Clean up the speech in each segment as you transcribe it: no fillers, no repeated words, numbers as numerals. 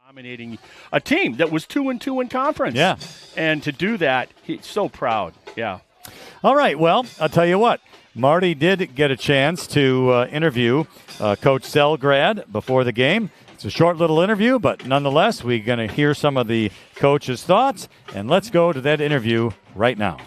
Dominating a team that was 2-2 in conference. Yeah. And to do that, he's so proud. Yeah. All right, well, I'll tell you what. Marty did get a chance to interview Coach Selgrad before the game. It's a short little interview, but nonetheless, we're going to hear some of the coach's thoughts, and let's go to that interview right now.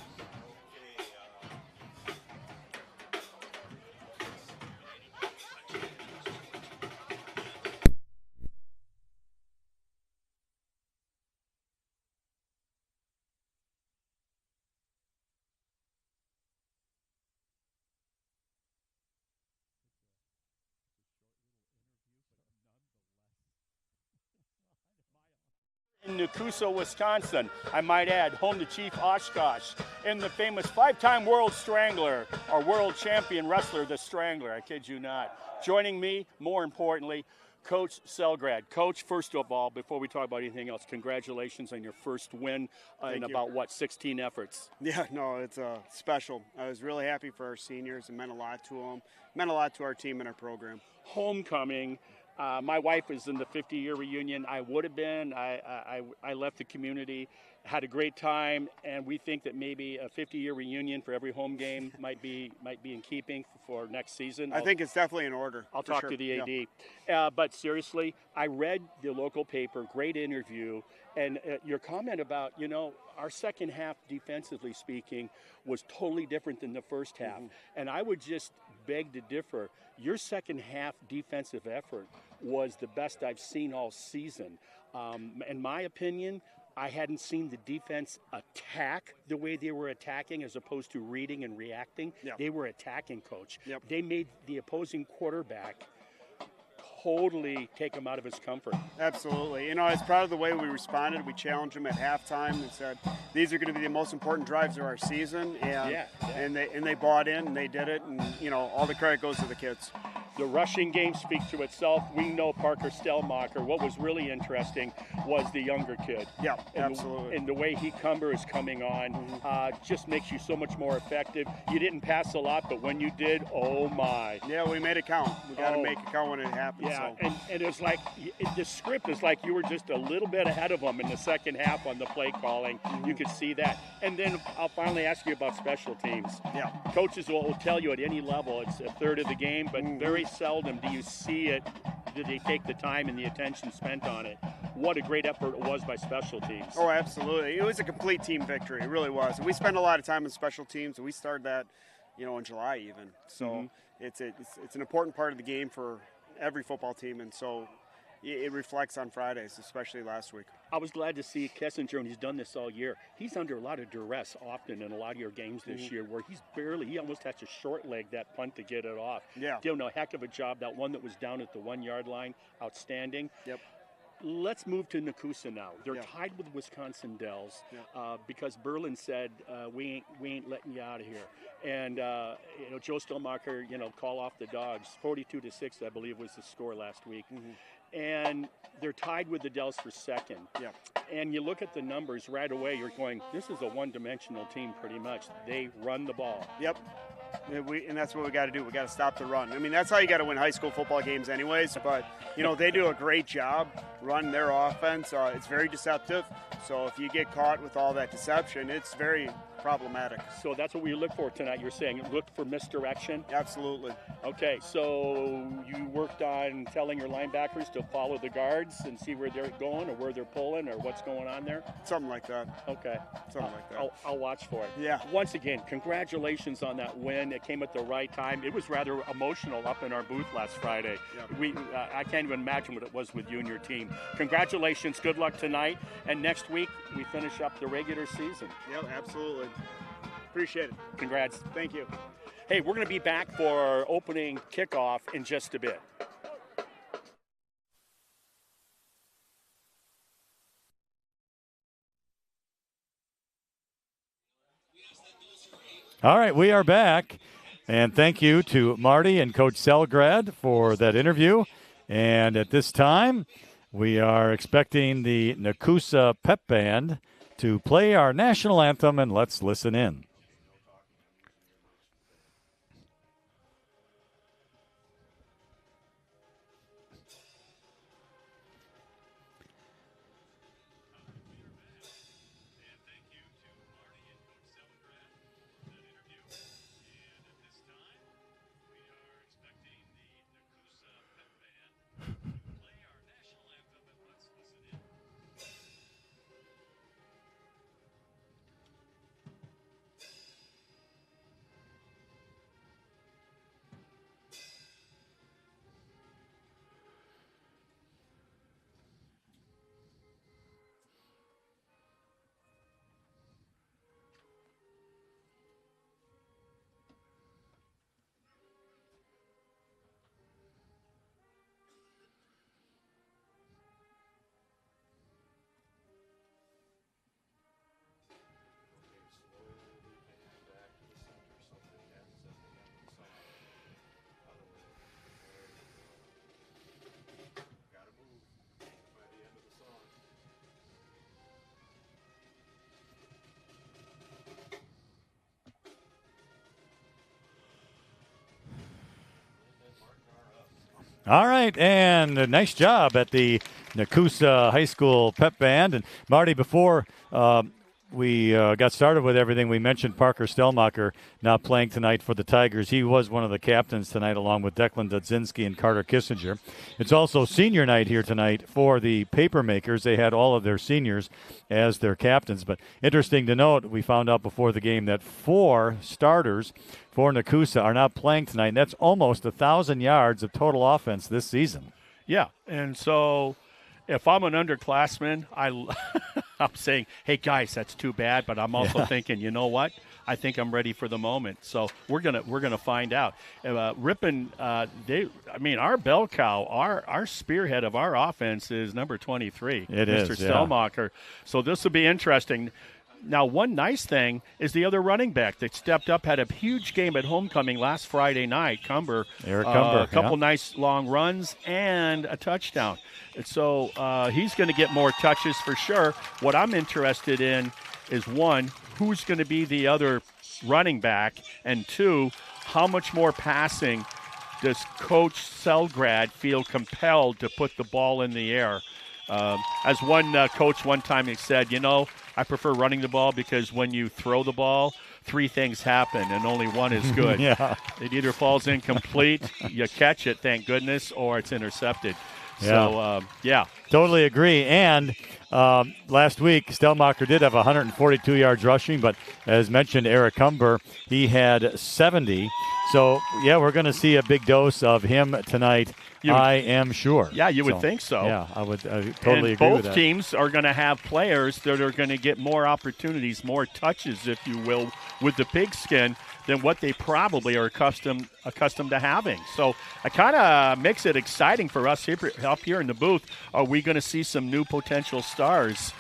In Nekoosa, Wisconsin, I might add, home to Chief Oshkosh, and the famous 5-time world strangler, or world champion wrestler, the Strangler, I kid you not. Joining me, more importantly, Coach Selgrad. Coach, first of all, before we talk about anything else, congratulations on your first win in about, 16 efforts? Yeah, no, it's special. I was really happy for our seniors. It meant a lot to them. It meant a lot to our team and our program. Homecoming. My wife is in the 50-year reunion. I would have been. I left the community, had a great time, and we think that maybe a 50-year reunion for every home game might be in keeping for next season. I think it's definitely in order. I'll talk to the AD. Yeah. But seriously, I read the local paper, great interview, and your comment about, our second half, defensively speaking, was totally different than the first half. Mm-hmm. And I would just beg to differ. Your second half defensive effort was the best I've seen all season. In my opinion, I hadn't seen the defense attack the way they were attacking as opposed to reading and reacting. Yep. They were attacking, Coach. Yep. They made the opposing quarterback totally take him out of his comfort. Absolutely. As proud of the way we responded. We challenged them at halftime and said, these are going to be the most important drives of our season. And they bought in and they did it. And, all the credit goes to the kids. The rushing game speaks to itself. We know Parker Stellmacher. What was really interesting was the younger kid. Yeah, absolutely. And the way he is coming on just makes you so much more effective. You didn't pass a lot, but when you did, oh my. Yeah, we made it count. We got to make it count when it happens. Yeah, so. And it's like the script is like you were just a little bit ahead of them in the second half on the play calling. Mm-hmm. You could see that. And then I'll finally ask you about special teams. Yeah. Coaches will tell you at any level it's a third of the game, but very seldom do you see it. Do they take the time and the attention spent on it? What a great effort it was by special teams. Oh, absolutely. It was a complete team victory. It really was. And we spent a lot of time in special teams, and we started that, in July even. So it's an important part of the game for every football team, and so it reflects on Fridays, especially last week. I was glad to see Kessinger, and he's done this all year. He's under a lot of duress often in a lot of your games this year where he almost has to short leg that punt to get it off. Yeah. Doing a heck of a job. That one that was down at the 1-yard line, outstanding. Yep. Let's move to Nekoosa now. They're tied with Wisconsin Dells because Berlin said, we ain't letting you out of here. And, Joe Stellmacher, call off the dogs. 42-6, I believe, was the score last week. Mm-hmm. And they're tied with the Dells for second. Yeah. And you look at the numbers right away, you're going, this is a one-dimensional team pretty much. They run the ball. Yep. And that's what we got to do. We got to stop the run. I mean, that's how you got to win high school football games anyways. But, they do a great job running their offense. It's very deceptive. So if you get caught with all that deception, it's very problematic. So that's what we look for tonight, you're saying. Look for misdirection? Absolutely. Okay, so you worked on telling your linebackers to follow the guards and see where they're going or where they're pulling or what's going on there? Something like that. Okay. Something like that. I'll watch for it. Yeah. Once again, congratulations on that win. It came at the right time. It was rather emotional up in our booth last Friday. Yeah. I can't even imagine what it was with you and your team. Congratulations. Good luck tonight. And next week, we finish up the regular season. Yep, absolutely. Appreciate it. Congrats. Thank you. Hey, we're going to be back for our opening kickoff in just a bit. All right, we are back. And thank you to Marty and Coach Selgrad for that interview. And at this time, we are expecting the Nekoosa Pep Band to play our national anthem, and let's listen in. All right, and a nice job at the Nekoosa High School pep band. And Marty, before we got started with everything, we mentioned Parker Stellmacher not playing tonight for the Tigers. He was one of the captains tonight along with Declan Dudzinski and Carter Kissinger. It's also senior night here tonight for the Papermakers. They had all of their seniors as their captains. But interesting to note, we found out before the game that 4 starters for Nekoosa are not playing tonight. And that's almost 1,000 yards of total offense this season. Yeah, and so if I'm an underclassman, I'm saying, hey, guys, that's too bad. But I'm also thinking, you know what? I think I'm ready for the moment. So we're gonna find out. Ripon, our bell cow, our spearhead of our offense is number 23, Mr. Stellmacher. So this will be interesting. Now, one nice thing is the other running back that stepped up, had a huge game at homecoming last Friday night, Eric Cumber. A couple nice long runs and a touchdown. And so he's going to get more touches for sure. What I'm interested in is, 1, who's going to be the other running back, and 2, how much more passing does Coach Selgrad feel compelled to put the ball in the air? As one coach one time said, I prefer running the ball because when you throw the ball, 3 things happen and only one is good. Yeah. It either falls incomplete, you catch it, thank goodness, or it's intercepted. Yeah. So, Totally agree. And last week, Stellmacher did have 142 yards rushing, but as mentioned, Eric Cumber, he had 70. So, we're going to see a big dose of him tonight, I am sure. Yeah, you would think so. Yeah, I would totally agree with that. Both teams are going to have players that are going to get more opportunities, more touches, if you will, with the pigskin than what they probably are accustomed to having. So I kind of makes it exciting for us up here in the booth. Are we going to see some new potential stars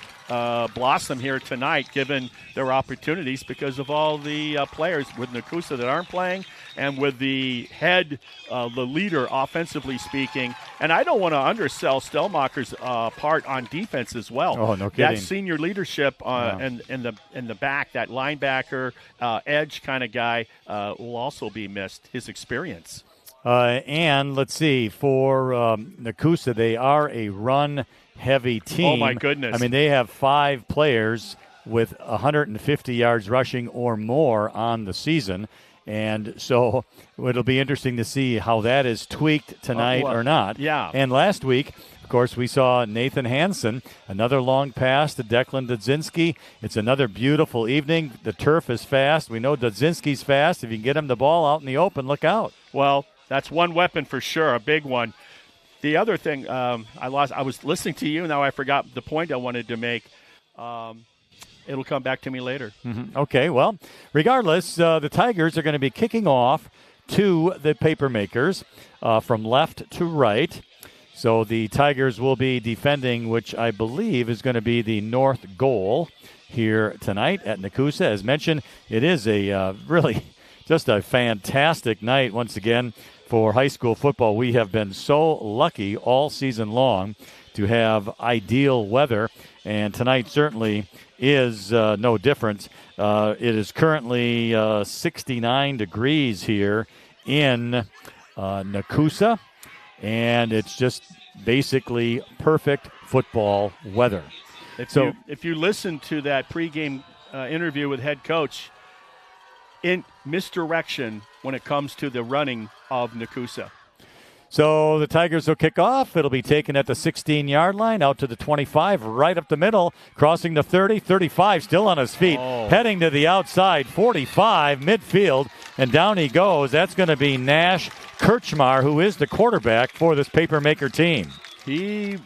blossom here tonight, given their opportunities because of all the players with Nekoosa that aren't playing, and with the head, the leader, offensively speaking. And I don't want to undersell Stellmacher's part on defense as well. Oh, no kidding. That senior leadership in the back, that linebacker, edge kind of guy will also be missed, his experience. And let's see, for Nekoosa, they are a run-heavy team. Oh, my goodness. I mean, they have 5 players with 150 yards rushing or more on the season. And so it'll be interesting to see how that is tweaked tonight or not. Yeah. And last week, of course, we saw Nathan Hansen, another long pass to Declan Dudzinski. It's another beautiful evening. The turf is fast. We know Dudzinski's fast. If you can get him the ball out in the open, look out. Well, that's one weapon for sure, a big one. The other thing I was listening to you. Now I forgot the point I wanted to make. It'll come back to me later. Mm-hmm. Okay, well, regardless, the Tigers are going to be kicking off to the Papermakers from left to right. So the Tigers will be defending, which I believe is going to be the north goal here tonight at Nekoosa. As mentioned, it is a really just a fantastic night once again for high school football. We have been so lucky all season long to have ideal weather, and tonight certainly is no different. It is currently 69 degrees here in Nekoosa, and it's just basically perfect football weather. If you listen to that pregame interview with head coach, in misdirection when it comes to the running of Nekoosa. So the Tigers will kick off. It'll be taken at the 16-yard line, out to the 25, right up the middle, crossing the 30, 35, still on his feet, heading to the outside, 45, midfield, and down he goes. That's going to be Nash Kirchmar, who is the quarterback for this Papermaker team. He,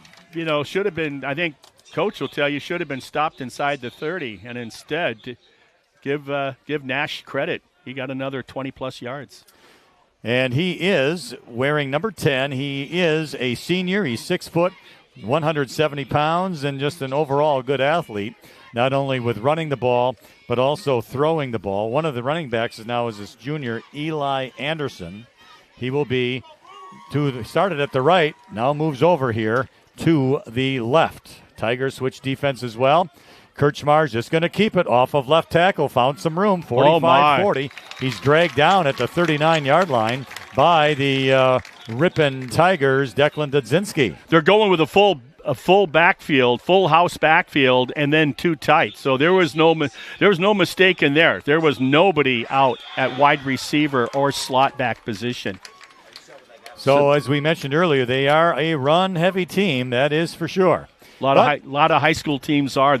should have been, I think Coach will tell you, should have been stopped inside the 30, and instead give Nash credit. He got another 20-plus yards. And he is wearing number 10. He is a senior. He's 6 foot, 170 pounds, and just an overall good athlete, not only with running the ball, but also throwing the ball. One of the running backs is this junior, Eli Anderson. He will be started at the right, now moves over here to the left. Tigers switch defense as well. Kirchmar's just going to keep it off of left tackle. Found some room, 45-40. He's dragged down at the 39-yard line by the Ripon Tigers, Declan Dudzinski. They're going with a full backfield, full house backfield, and then two tight. So there was no mistake in there. There was nobody out at wide receiver or slot back position. So as we mentioned earlier, they are a run-heavy team, that is for sure. A lot of high school teams are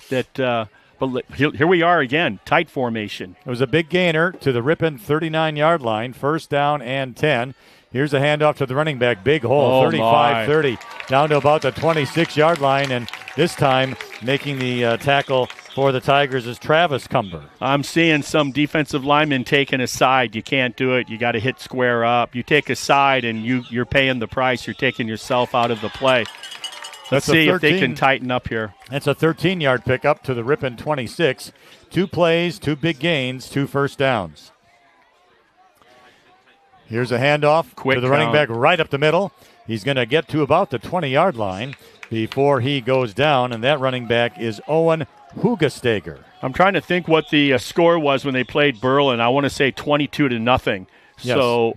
that. But here we are again, tight formation. It was a big gainer to the Ripon 39-yard line, first down and 10. Here's a handoff to the running back, big hole, 35-30, down to about the 26-yard line, and this time making the tackle for the Tigers is Travis Cumber. I'm seeing some defensive linemen taking a side. You can't do it. You got to hit square up. You take a side, and you're paying the price. You're taking yourself out of the play. Let's see if they can tighten up here. That's a 13-yard pickup to the Ripon 26. 2 plays, 2 big gains, 2 first downs. Here's a handoff to the running back right up the middle. He's going to get to about the 20-yard line before he goes down, and that running back is Owen Hugesteger. I'm trying to think what the score was when they played Berlin. I want to say 22-0. Yes. So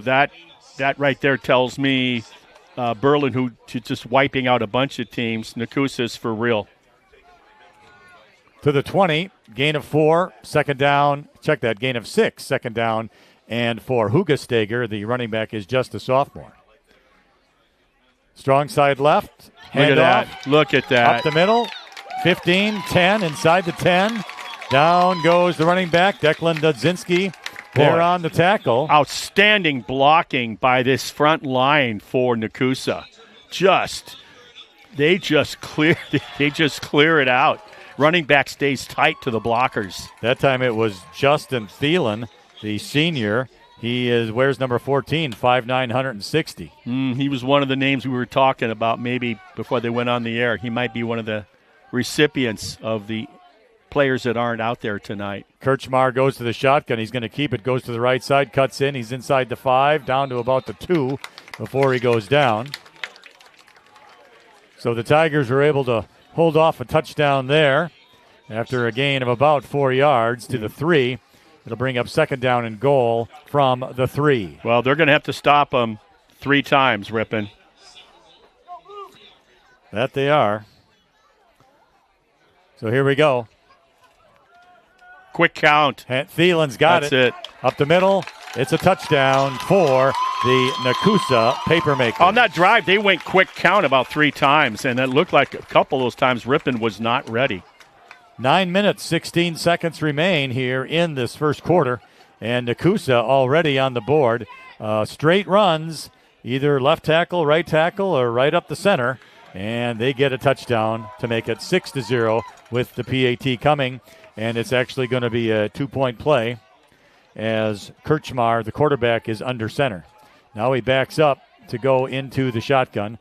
that right there tells me Berlin, who just wiping out a bunch of teams. Nekoosa's for real. To the 20, gain of 4, second down. Check that, gain of 6, second down. And for Hugesteger, the running back is just a sophomore. Strong side left. Look at that. Up the middle. 15, 10, inside the 10. Down goes the running back, Declan Dudzinski. There on the tackle. Outstanding blocking by this front line for Nekoosa. They just clear it out. Running back stays tight to the blockers. That time it was Justin Thielen, the senior. He wears number 14, 5'9", 160. He was one of the names we were talking about maybe before they went on the air. He might be one of the recipients of the players that aren't out there tonight. Kirchmar goes to the shotgun. He's going to keep it, goes to the right side, cuts in. He's inside the 5, down to about the 2 before he goes down. So the Tigers were able to hold off a touchdown there after a gain of about 4 yards to the 3. It'll bring up second down and goal from the 3. Well, they're going to have to stop them 3 times, Ripon. That they are. So here we go. Quick count. Thielen's got it. That's it. Up the middle. It's a touchdown for the Nekoosa Papermakers. On that drive, they went quick count about 3 times, and it looked like a couple of those times Ripon was not ready. 9 minutes, 16 seconds remain here in this first quarter, and Nekoosa already on the board. Straight runs, either left tackle, right tackle, or right up the center, and they get a touchdown to make it 6-0 with the PAT coming, and it's actually going to be a 2-point play as Kirchmar, the quarterback, is under center. Now he backs up to go into the shotgun.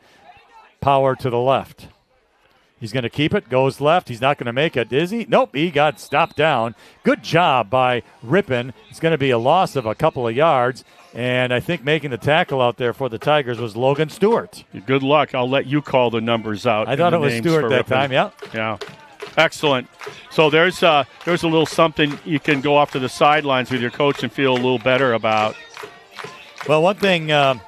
Power to the left. He's going to keep it, goes left. He's not going to make it, is he? Nope, he got stopped down. Good job by Ripon. It's going to be a loss of a couple of yards, and I think making the tackle out there for the Tigers was Logan Stewart. Good luck. I'll let you call the numbers out. I thought it was Stewart that time, yeah. Yeah. Excellent. So there's a little something you can go off to the sidelines with your coach and feel a little better about. Well, one thing, as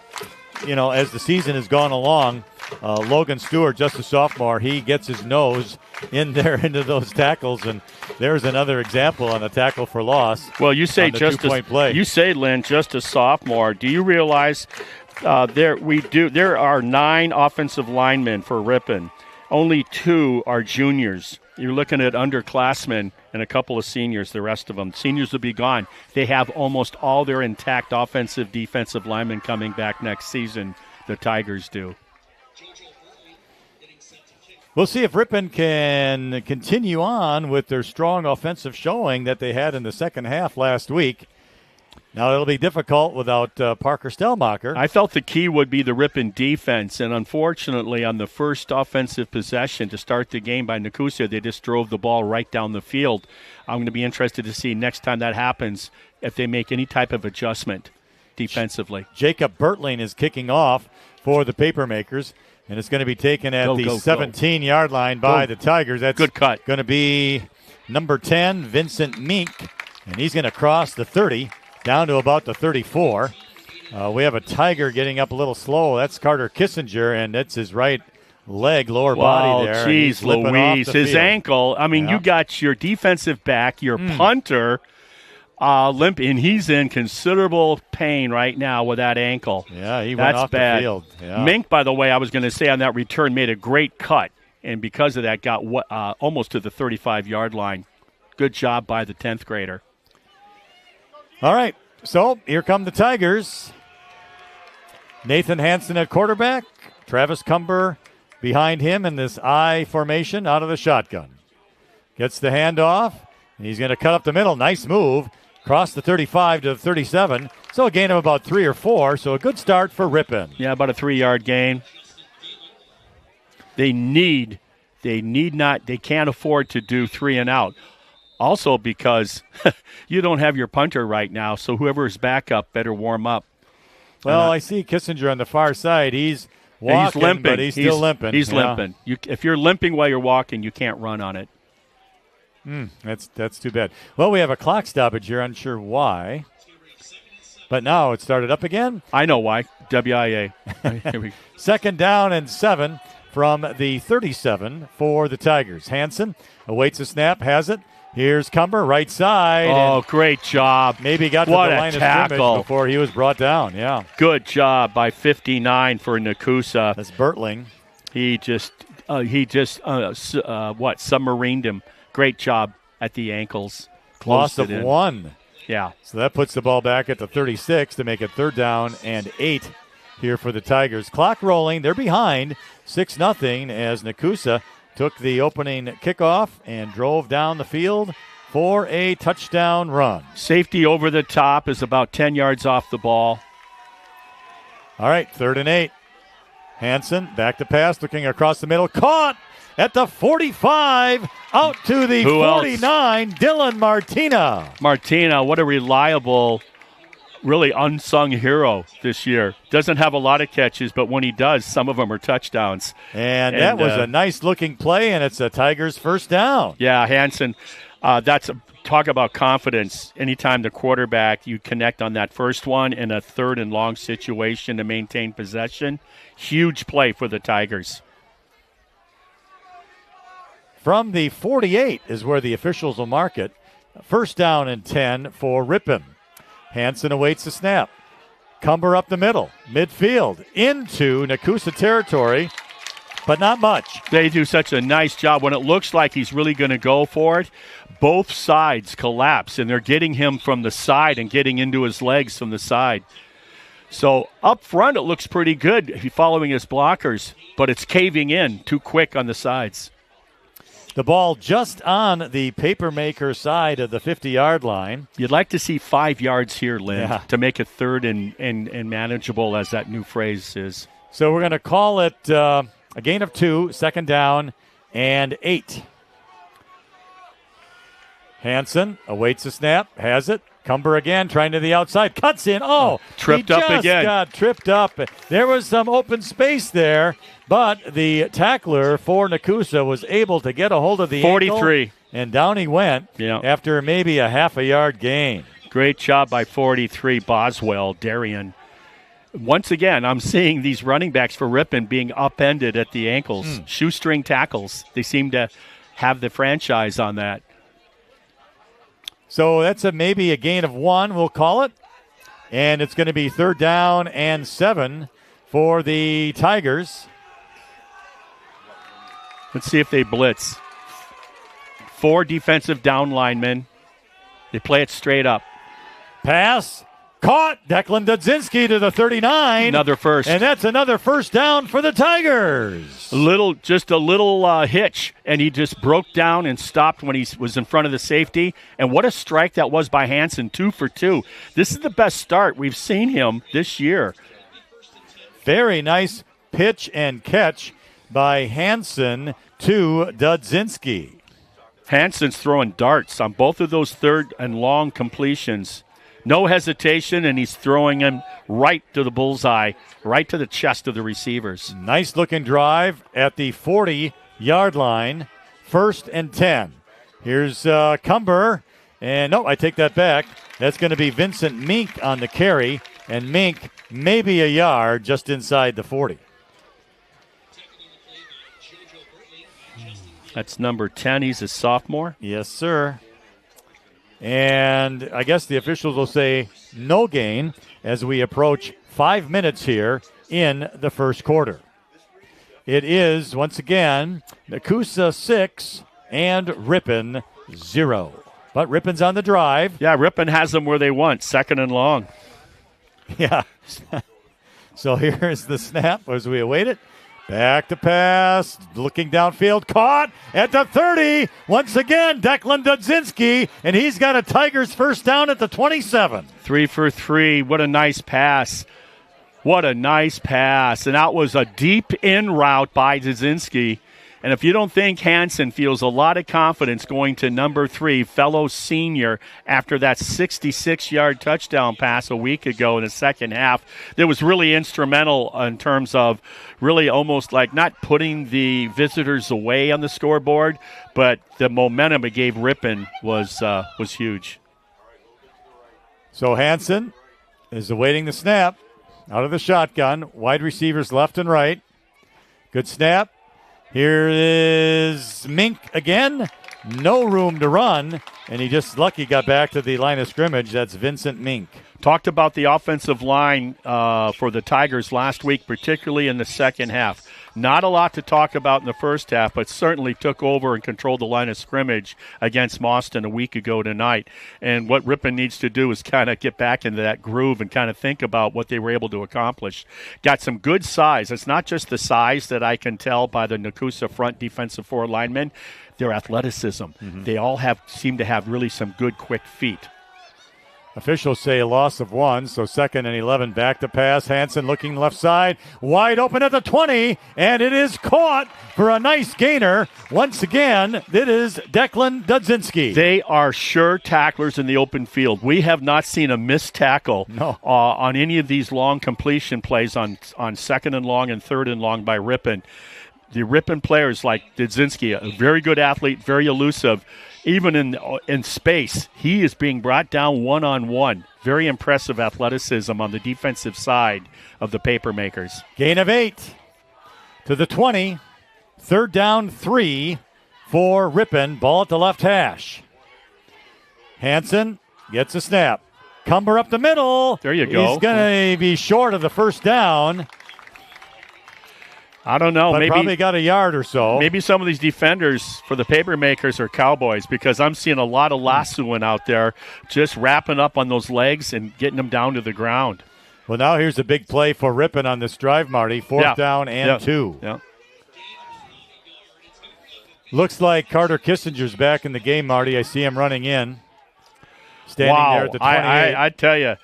the season has gone along, Logan Stewart, just a sophomore, he gets his nose in there into those tackles, and there's another example on the tackle for loss. Well, you say Lynn, just a sophomore. Do you realize there are 9 offensive linemen for Ripon. Only 2 are juniors. You're looking at underclassmen and a couple of seniors, the rest of them. Seniors will be gone. They have almost all their intact offensive, defensive linemen coming back next season. The Tigers do. We'll see if Ripon can continue on with their strong offensive showing that they had in the second half last week. Now, it'll be difficult without Parker Stellmacher. I felt the key would be the Ripon defense, and unfortunately, on the first offensive possession to start the game by Nekoosa, they just drove the ball right down the field. I'm going to be interested to see next time that happens if they make any type of adjustment defensively. Jacob Bertling is kicking off for the Papermakers, and it's going to be taken at the 17-yard line by the Tigers. That's good cut. Going to be number 10, Vincent Mink, and he's going to cross the 30. Down to about the 34. We have a Tiger getting up a little slow. That's Carter Kissinger, and that's his right leg, lower body there. Geez, Louise, his ankle. I mean, you got your defensive back, your punter, limp, and he's in considerable pain right now with that ankle. Yeah, he went off the field. Yeah. Mink, by the way, I was going to say on that return, made a great cut, and because of that, got almost to the 35-yard line. Good job by the 10th grader. All right, so here come the Tigers. Nathan Hansen at quarterback. Travis Cumber behind him in this I formation out of the shotgun. Gets the handoff, and he's going to cut up the middle. Nice move. Cross the 35 to the 37. So a gain of about 3 or 4. So a good start for Ripon. Yeah, about a 3-yard gain. They can't afford to do 3 and out. Also because you don't have your punter right now, so whoever is backup better warm up. Well, I see Kissinger on the far side. He's walking, he's limping. But he's still limping. He's limping. If you're limping while you're walking, you can't run on it. That's too bad. Well, we have a clock stoppage here. Unsure why. But now it started up again. I know why. WIA. Second down and 7 from the 37 for the Tigers. Hansen awaits a snap, has it. Here's Cumber, right side. Oh, great job. Maybe got to the line of scrimmage before he was brought down. Yeah. Good job by 59 for Nekoosa. That's Bertling. He just submarined him. Great job at the ankles. Loss of 1. Yeah. So that puts the ball back at the 36 to make it 3rd down and 8 here for the Tigers. Clock rolling. They're behind 6-0 as Nekoosa took the opening kickoff and drove down the field for a touchdown run. Safety over the top is about 10 yards off the ball. All right, 3rd and 8. Hansen back to pass, looking across the middle. Caught at the 45, out to the 49, Dylan Martina. Martina, what a reliable, really unsung hero this year. Doesn't have a lot of catches, but when he does, some of them are touchdowns. And that was a nice-looking play, and it's a Tigers' first down. Yeah, Hansen, talk about confidence. Anytime the quarterback, you connect on that first one in a 3rd and long situation to maintain possession, huge play for the Tigers. From the 48 is where the officials will mark it. First down and 10 for Ripon. Hansen awaits the snap. Cumber up the middle, midfield, into Nekoosa territory, but not much. They do such a nice job. When it looks like he's really going to go for it, both sides collapse, and they're getting him from the side and getting into his legs from the side. So up front, it looks pretty good following his blockers, but it's caving in too quick on the sides. The ball just on the Papermaker side of the 50-yard line. You'd like to see 5 yards here, Lynn, to make it 3rd and manageable, as that new phrase is. So we're going to call it a gain of 2, 2nd down and 8. Hansen awaits the snap, has it. Cumber again, trying to the outside, cuts in. Tripped up again. Got tripped up. There was some open space there, but the tackler for Nekoosa was able to get a hold of the 43. Ankle, and down he went after maybe a half-a-yard gain. Great job by 43, Boswell, Darian. Once again, I'm seeing these running backs for Ripon being upended at the ankles. Shoestring tackles. They seem to have the franchise on that. So that's maybe a gain of 1, we'll call it. And it's going to be 3rd down and 7 for the Tigers. Let's see if they blitz. 4 defensive down linemen. They play it straight up. Pass. Caught. Declan Dudzinski to the 39. Another first. And that's another first down for the Tigers. Just a little hitch, and he just broke down and stopped when he was in front of the safety. And what a strike that was by Hansen, 2 for 2. This is the best start we've seen him this year. Very nice pitch and catch by Hansen to Dudzinski. Hansen's throwing darts on both of those 3rd and long completions. No hesitation, and he's throwing him right to the bullseye, right to the chest of the receivers. Nice-looking drive at the 40-yard line, 1st and 10. Here's Cumber, and no, I take that back. That's going to be Vincent Mink on the carry and Mink maybe a yard just inside the 40. That's number 10. He's a sophomore. Yes, sir. And I guess the officials will say no gain as we approach 5 minutes here in the first quarter. It is, once again, Nekoosa 6 and Ripon 0. But Ripon's on the drive. Yeah, Ripon has them where they want, second and long. Yeah. So here's the snap as we await it. Back to pass, looking downfield, caught at the 30. Once again, Declan Dudzinski, and he's got a Tigers first down at the 27. 3 for 3. What a nice pass. What a nice pass. And that was a deep in route by Dudzinski. And if you don't think Hansen feels a lot of confidence going to number 3, fellow senior, after that 66-yard touchdown pass a week ago in the second half, that was really instrumental in terms of really almost like not putting the visitors away on the scoreboard, but the momentum it gave Ripon was huge. So Hansen is awaiting the snap out of the shotgun. Wide receivers left and right. Good snap. Here is Mink again. No room to run, and he just lucky got back to the line of scrimmage. That's Vincent Mink. Talked about the offensive line for the Tigers last week, particularly in the second half. Not a lot to talk about in the first half, but certainly took over and controlled the line of scrimmage against Boston a week ago tonight. And what Ripon needs to do is kind of get back into that groove and kind of think about what they were able to accomplish. Got some good size. It's not just the size that I can tell by the Nekoosa front defensive forward linemen. Their athleticism. Mm-hmm. They all seem to have really some good, quick feet. Officials say a loss of 1, so 2nd and 11. Back to pass. Hansen looking left side. Wide open at the 20, and it is caught for a nice gainer. Once again, it is Declan Dudzinski. They are sure tacklers in the open field. We have not seen a missed tackle on any of these long completion plays on 2nd and long and 3rd and long by Ripon. The Ripon players like Dudzinski, a very good athlete, very elusive. Even in space, he is being brought down one-on-one. Very impressive athleticism on the defensive side of the Papermakers. Gain of 8 to the 20. 3rd down 3 for Ripon. Ball at the left hash. Hansen gets a snap. Cumber up the middle. There you go. He's going to be short of the first down. I don't know. But maybe probably got a yard or so. Maybe some of these defenders for the Papermakers are Cowboys, because I'm seeing a lot of lassoing out there, just wrapping up on those legs and getting them down to the ground. Well, now here's a big play for Ripon on this drive, Marty. 4th down and 2. Yeah. Looks like Carter Kissinger's back in the game, Marty. I see him running in. Standing there at the 28. I tell you.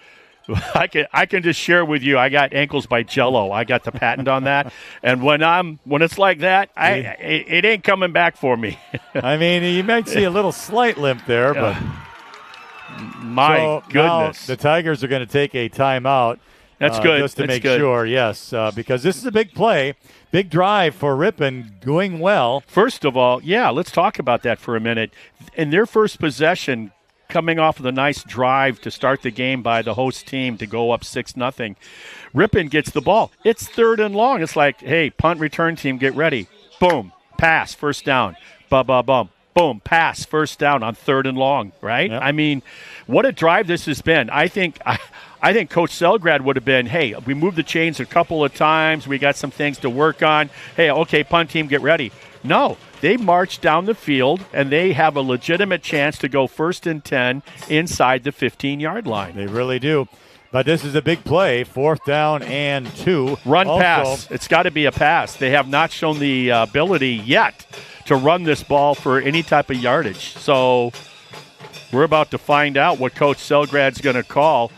I can just share with you. I got ankles by Jello. I got the patent on that, and when it's like that, it ain't coming back for me. I mean, you might see a little slight limp there, but my goodness, the Tigers are going to take a timeout. That's good. Just to make sure, yes, because this is a big play, big drive for Ripon, going well. First of all, let's talk about that for a minute. In their first possession, coming off of the nice drive to start the game by the host team to go up 6-0. Ripon gets the ball. It's 3rd and long. It's like, hey, punt return team, get ready. Boom, pass, first down. Bum. Boom, pass, first down on 3rd and long, right? Yep. I mean, what a drive this has been. I think Coach Selgrad would have been, hey, we moved the chains a couple of times. We got some things to work on. Hey, okay, punt team, get ready. No, they march down the field, and they have a legitimate chance to go 1st and 10 inside the 15-yard line. They really do. But this is a big play, 4th down and 2. Pass. It's got to be a pass. They have not shown the ability yet to run this ball for any type of yardage. So we're about to find out what Coach Selgrad's going to call.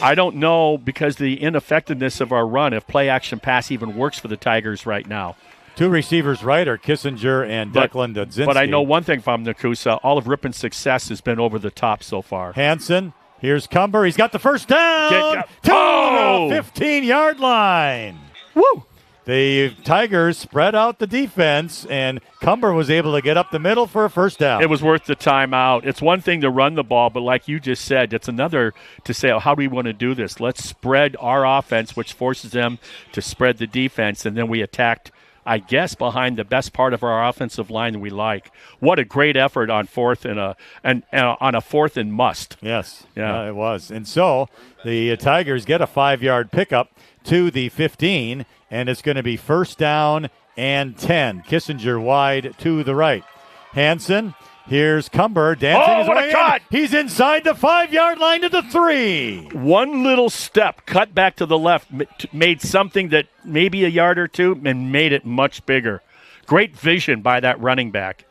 I don't know, because the ineffectiveness of our run, if play-action pass even works for the Tigers right now. 2 receivers right are Kissinger and Declan Dudzinski. But I know one thing from Nekoosa. All of Ripon's success has been over the top so far. Hansen, here's Cumber. He's got the first down to the 15-yard line. Woo! the Tigers spread out the defense, and Cumber was able to get up the middle for a first down. It was worth the timeout. It's one thing to run the ball, but like you just said, it's another to say, oh, how do we want to do this? Let's spread our offense, which forces them to spread the defense, and then we attacked, I guess, behind the best part of our offensive line that we like. What a great effort on fourth and on a fourth and must. Yes, yeah, it was. And so the Tigers get a 5-yard pickup to the 15, and it's going to be first down and 10. Kissinger wide to the right. Hansen, here's Cumber dancing his way in. He's inside the 5-yard line to the 3. One little step, cut back to the left, made something that maybe a yard or two and made it much bigger. Great vision by that running back.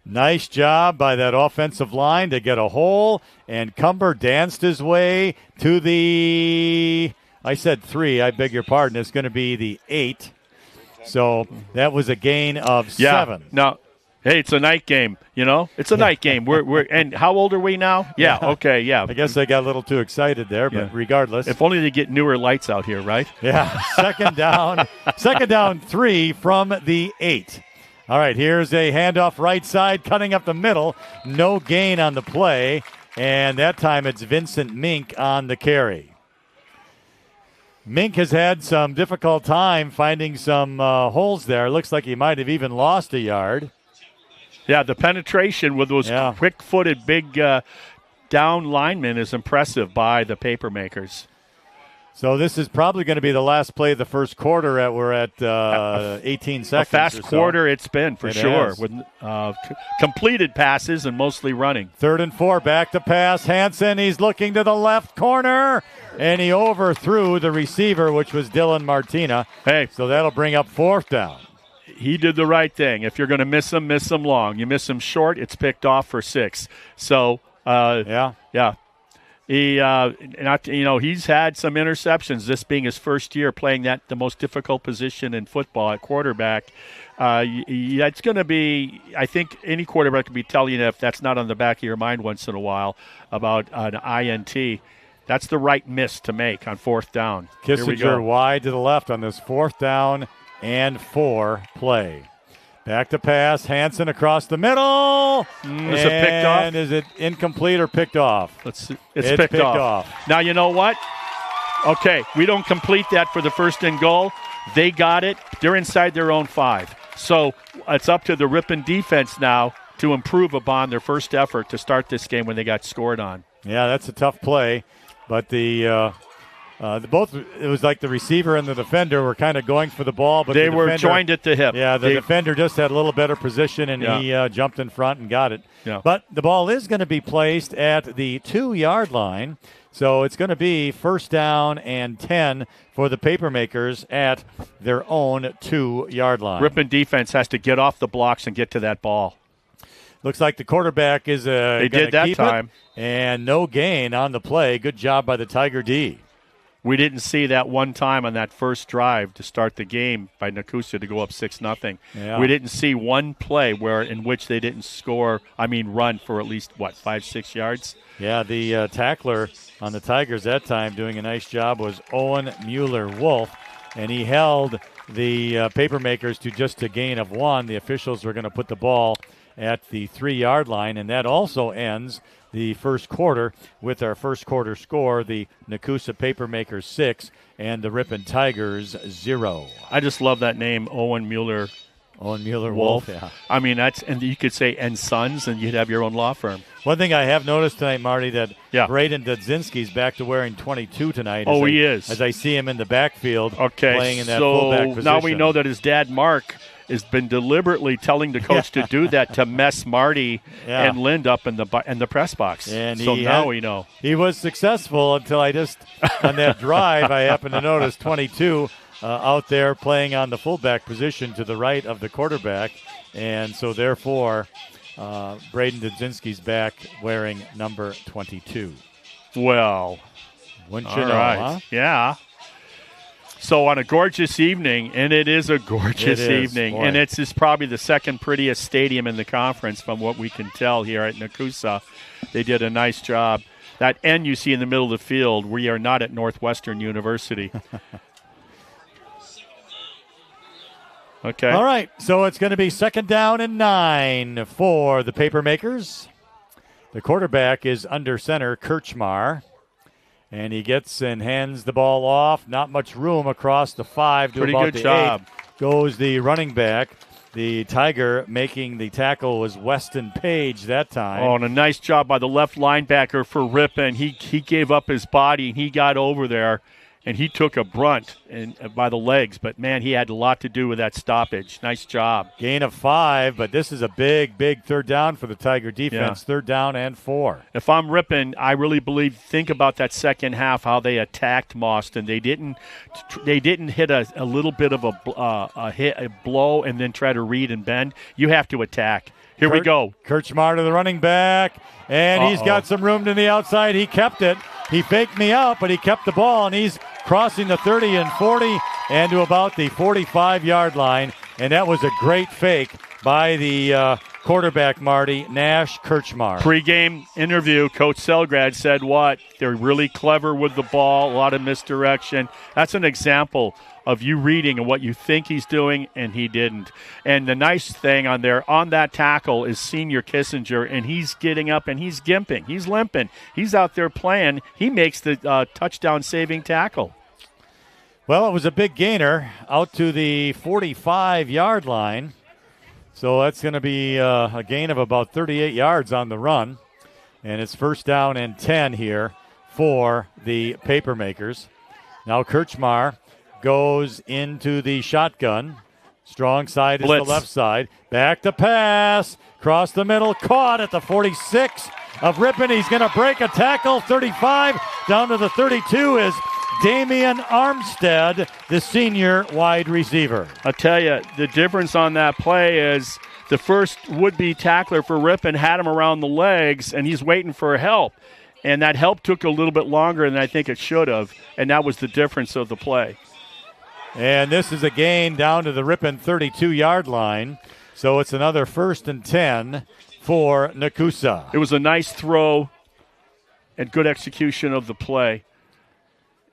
Nice job by that offensive line to get a hole, and Cumber danced his way to the, I said 3, I beg your pardon, it's going to be the 8. So that was a gain of 7. Now, hey, it's a night game, It's a night game. And how old are we now? Yeah, okay, yeah. I guess I got a little too excited there, but regardless. If only they get newer lights out here, right? Yeah, second down 3 from the 8. All right, here's a handoff right side, cutting up the middle. No gain on the play, and that time it's Vincent Mink on the carry. Mink has had some difficult time finding some holes there. Looks like he might have even lost a yard. Yeah, the penetration with those quick-footed, big down linemen is impressive by the Papermakers. So this is probably going to be the last play of the first quarter. We're at 18 seconds. A fast quarter it's been, for sure, has. with completed passes and mostly running. 3rd and 4, back to pass. Hansen, he's looking to the left corner, and he overthrew the receiver, which was Dylan Martina. Hey. So that'll bring up 4th down. He did the right thing. If you're going to miss him long. You miss him short, it's picked off for 6. So, yeah. He's had some interceptions, this being his first year playing the most difficult position in football at quarterback. It's going to be, I think any quarterback could be telling you if that's not on the back of your mind once in a while about an INT. That's the right miss to make on 4th down. Kissinger wide to the left on this 4th down and 4 play. Back to pass. Hansen across the middle. Is it picked off? And is it incomplete or picked off? It's picked off. Now, you know what? Okay, we don't complete that for the 1st and goal. They got it. They're inside their own 5. So it's up to the Ripon defense now to improve upon their first effort to start this game when they got scored on. Yeah, that's a tough play. But it was like the receiver and the defender were kind of going for the ball, but they were joined at the hip. Yeah, the defender just had a little better position, and he jumped in front and got it. Yeah. But the ball is going to be placed at the 2-yard line, so it's going to be first down and 10 for the Papermakers at their own 2-yard line. Ripon defense has to get off the blocks and get to that ball. Looks like the quarterback is they did that keep time. And no gain on the play. Good job by the Tiger D. We didn't see that one time on that first drive to start the game by Nekoosa to go up 6-0. Yeah. We didn't see one play in which they didn't run for at least, 5-6 yards? Yeah, the tackler on the Tigers that time doing a nice job was Owen Mueller-Wolf, and he held the Papermakers to just a gain of 1. The officials were going to put the ball at the 3-yard line, and that also ends the first quarter with our first quarter score, the Nekoosa Papermakers 6 and the Ripon Tigers 0. I just love that name, Owen Mueller. Owen Mueller-Wolf, yeah. I mean, and you could say and Sons, and you'd have your own law firm. One thing I have noticed tonight, Marty, that Braden Dudzinski's back to wearing 22 tonight. He is. As I see him in the backfield playing in that fullback position. Now we know that his dad, Mark, has been deliberately telling the coach to do that to mess Marty and Lind up in the press box. And now we know. He was successful until on that drive, I happened to notice 22 out there playing on the fullback position to the right of the quarterback. And so, therefore, Braden Dudzinski's back wearing number 22. Well, wouldn't you know, huh? Yeah. So on a gorgeous evening, and it is a gorgeous evening, boy. And it's probably the second prettiest stadium in the conference from what we can tell here at Nekoosa. They did a nice job. That N you see in the middle of the field, we are not at Northwestern University. Okay. All right, so it's going to be 2nd down and 9 for the Papermakers. The quarterback is under center, Kirchmar. And he gets and hands the ball off. Not much room across the 5 to Pretty about good the job. 8. Goes the running back. The Tiger making the tackle was Weston Page that time. Oh, and a nice job by the left linebacker for Ripon. He gave up his body, and he got over there, and he took a brunt by the legs. But, man, he had a lot to do with that stoppage. Nice job. Gain of 5, but this is a big 3rd down for the Tiger defense. Yeah. 3rd down and 4. If I'm Ripon, I really think about that second half, how they attacked Mauston. They didn't hit a little bit of a blow and then try to read and bend. You have to attack. Here we go. Kirchmar to the running back, and he's got some room to the outside. He kept it. He faked me out, but he kept the ball, and he's crossing the 30 and 40 and to about the 45-yard line. And that was a great fake by the quarterback, Marty, Nash Kirchmar. Pre-game interview, Coach Selgrad said what? They're really clever with the ball, a lot of misdirection. That's an example of you reading and what you think he's doing, and he didn't. And the nice thing on that tackle is Senior Kissinger, and he's getting up and he's gimping. He's limping. He's out there playing. He makes the touchdown-saving tackle. Well, it was a big gainer out to the 45-yard line. So that's going to be a gain of about 38 yards on the run. And it's 1st down and 10 here for the Papermakers. Now Kirchmar goes into the shotgun. Strong side is Blitz. the left side. Back to pass. Cross the middle. Caught at the 46 of Ripon. He's going to break a tackle. 35 down to the 32 is Damian Armstead, the senior wide receiver. I'll tell you, the difference on that play is the first would-be tackler for Ripon had him around the legs, and he's waiting for help. And that help took a little bit longer than I think it should have, and that was the difference of the play. And this is a gain down to the Ripon 32-yard line. So it's another 1st and 10 for Nekoosa. It was a nice throw and good execution of the play.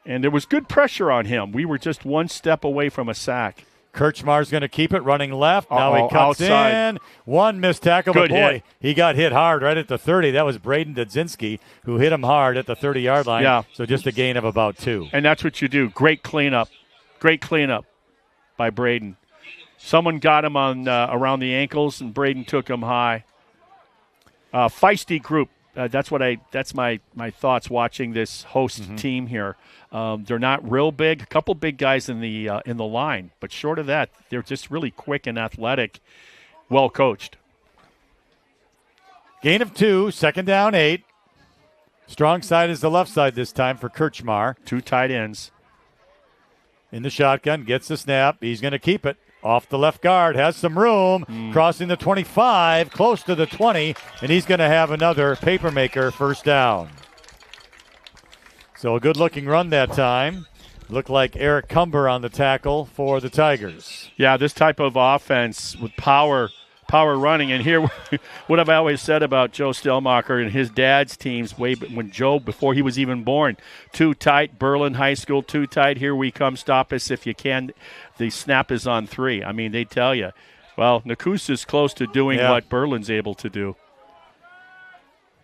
And there was good pressure on him. We were just one step away from a sack. Kirchmar's going to keep it running left. Now he cuts outside. in. One missed tackle, Good but boy, hit. he got hit hard right at the 30. That was Braden Dudzinski who hit him hard at the 30-yard line. Yeah. So just a gain of about 2. And that's what you do. Great cleanup. Great cleanup by Braden. Someone got him on around the ankles, and Braden took him high. Feisty group. That's my thoughts watching this host team here. They're not real big. A couple big guys in the line, but short of that, they're just really quick and athletic, well coached. Gain of 2, 2nd down 8. Strong side is the left side this time for Kirchmar. 2 tight ends. In the shotgun, gets the snap. He's going to keep it. Off the left guard, has some room, crossing the 25, close to the 20, and he's going to have another Papermaker 1st down. So a good-looking run that time. Looked like Eric Cumber on the tackle for the Tigers. Yeah, this type of offense with power running. And here, what I've always said about Joe Stelmacher and his dad's teams before he was even born. Too tight, Berlin High School, too tight. Here we come, stop us if you can. The snap is on 3. I mean, they tell you. Well, Nekoosa is close to doing what Berlin's able to do.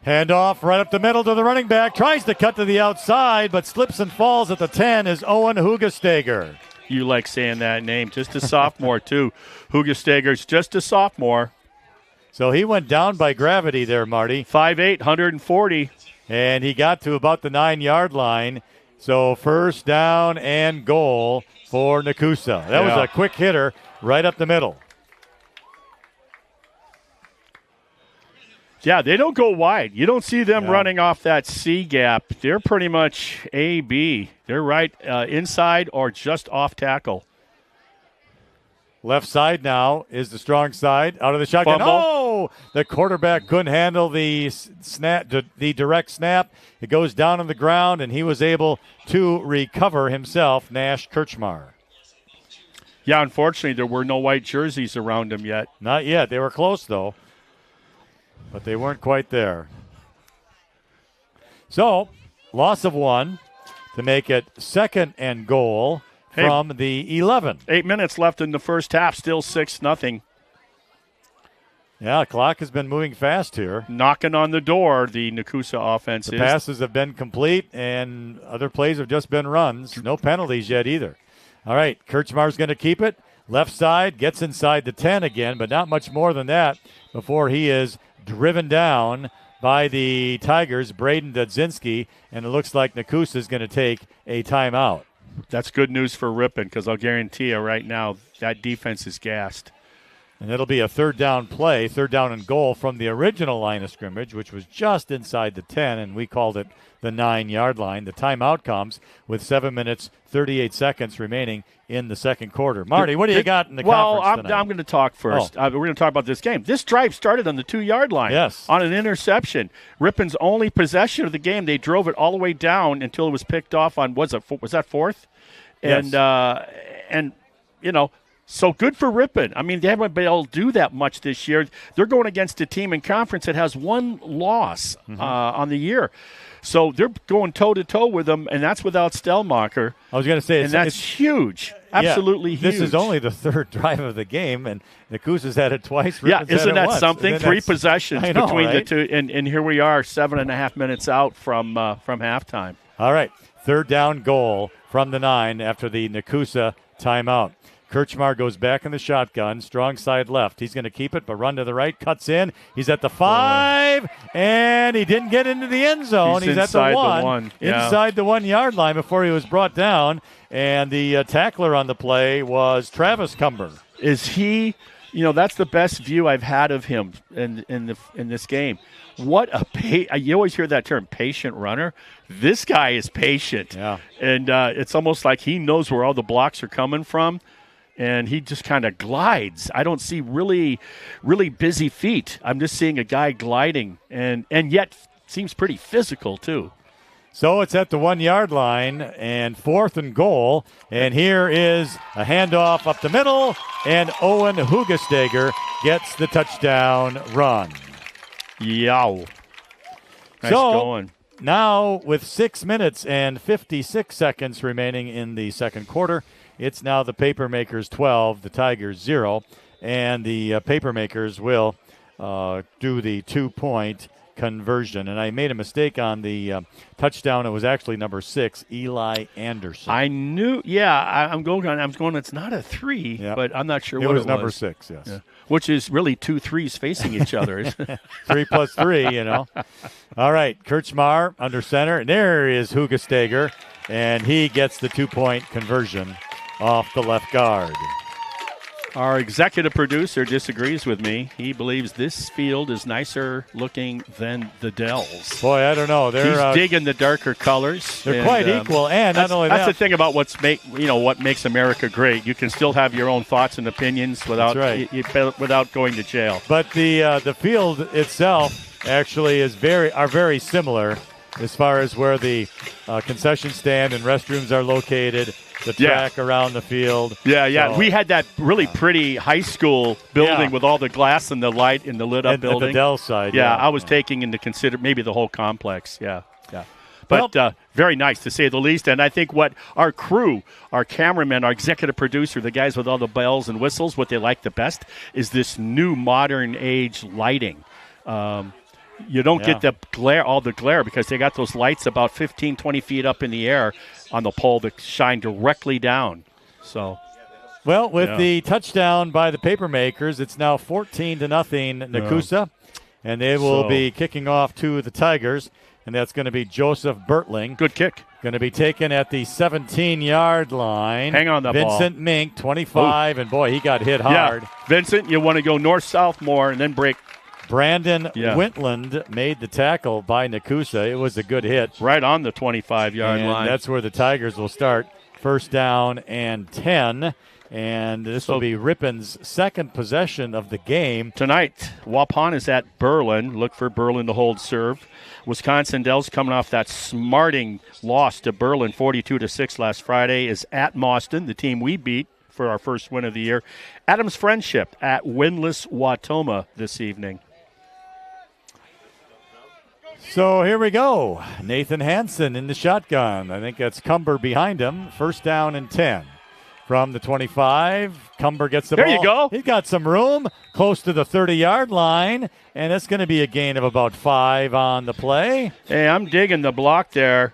Handoff right up the middle to the running back. Tries to cut to the outside, but slips and falls at the 10 is Owen Hugesteger. You like saying that name. Just a sophomore, too. Hugesteger's just a sophomore. So he went down by gravity there, Marty. 5'8", 140. And he got to about the 9-yard line. So 1st down and goal for Nekoosa. That was a quick hitter right up the middle. Yeah, they don't go wide. You don't see them running off that C gap. They're pretty much A, B. They're right inside or just off tackle. Left side now is the strong side. Out of the shotgun. Fumble. Oh! The quarterback couldn't handle the snap, the direct snap. It goes down on the ground, and he was able to recover himself, Nash Kirchmar. Yeah, unfortunately, there were no white jerseys around him yet. Not yet. They were close, though. But they weren't quite there. So, loss of 1 to make it 2nd and goal from the 11. 8 minutes left in the first half, still 6-0. Yeah, the clock has been moving fast here. Knocking on the door, the Nekoosa offense The passes have been complete, and other plays have just been runs. No penalties yet either. All right, Kirchmar's going to keep it. Left side, gets inside the 10 again, but not much more than that before he is driven down by the Tigers, Braden Dudzinski, and it looks like Nekoosa is going to take a timeout. That's good news for Ripon, because I'll guarantee you right now that defense is gassed. And it'll be a third down play, third down and goal from the original line of scrimmage, which was just inside the 10, and we called it the 9-yard line. The timeout comes with 7 minutes, 38 seconds remaining in the second quarter. Marty, what do you got in the conference tonight? I'm going to talk first. We're going to talk about this game. This drive started on the 2-yard line. Yes. On an interception. Ripon's only possession of the game. They drove it all the way down until it was picked off on, was that fourth? Yes. And you know, so good for Ripon. I mean, they haven't been able to do that much this year. They're going against a team in conference that has one loss on the year. So they're going toe-to-toe with them, and that's without Stellmacher. I was going to say, that's huge. Absolutely huge. This is only the third drive of the game, and Nekoosa's had it twice. Ripon's isn't had it that once. something? 3 possessions between right? the two, and here we are 7.5 minutes out from halftime. All right, third down goal from the 9 after the Nekoosa timeout. Kirchmar goes back in the shotgun, strong side left. He's going to keep it, but run to the right, cuts in. He's at the 5, and he didn't get into the end zone. He's at the 1, inside the 1-yard line before he was brought down. And the tackler on the play was Travis Cumber. Is he? That's the best view I've had of him in this game. What you always hear that term, patient runner. This guy is patient, and it's almost like he knows where all the blocks are coming from. And he just kind of glides. I don't see really, really busy feet. I'm just seeing a guy gliding, and yet seems pretty physical too. So it's at the 1-yard line, and 4th and goal. And here is a handoff up the middle, and Owen Hugesteger gets the touchdown run. Yow. Nice going. Now with 6 minutes and 56 seconds remaining in the second quarter, it's now the Papermakers 12, the Tigers 0, and the Papermakers will do the 2-point conversion. And I made a mistake on the touchdown. It was actually number 6, Eli Anderson. I knew, I'm going, it's not a 3, but I'm not sure what it was. It was number 6, yes. Yeah. Which is really 2 3s facing each other. 3 plus 3, All right, Kirchmar under center. And there is Hugesteger, and he gets the 2-point conversion off the left guard. Our executive producer disagrees with me. He believes this field is nicer looking than the Dells. Boy, I don't know. He's digging the darker colors. They're quite equal, and not only that's the thing about what makes America great. You can still have your own thoughts and opinions without going to jail. But the field itself actually are very similar as far as where the concession stand and restrooms are located. The track around the field. So, we had that really pretty high school building with all the glass and the light in the lit-up building. At the Dell side. I was taking into consider maybe the whole complex. But very nice, to say the least. And I think what our crew, our cameramen, our executive producer, the guys with all the bells and whistles, what they like the best is this new modern age lighting. You don't get all the glare because they got those lights about 15, 20 feet up in the air on the pole that shine directly down. So, well, with the touchdown by the Papermakers, it's now 14-0 Nekoosa, and they will be kicking off to the Tigers, and that's going to be Joseph Bertling. Good kick. Going to be taken at the 17-yard line. Hang on the ball. Vincent Mink, 25, and boy, he got hit hard. Yeah. Vincent, you want to go north-south more and then break. Brandon Wintland made the tackle by Nekoosa. It was a good hit. Right on the 25-yard line. That's where the Tigers will start. First down and 10. And this will be Ripon's second possession of the game. Tonight, Waupun is at Berlin. Look for Berlin to hold serve. Wisconsin Dells, coming off that smarting loss to Berlin 42-6 last Friday, is at Mauston, the team we beat for our first win of the year. Adams Friendship at winless Wautoma this evening. So here we go. Nathan Hansen in the shotgun. I think that's Cumber behind him. First down and 10. from the 25. Cumber gets the ball. There you go. He's got some room close to the 30-yard line, and it's going to be a gain of about 5 on the play. Hey, I'm digging the block there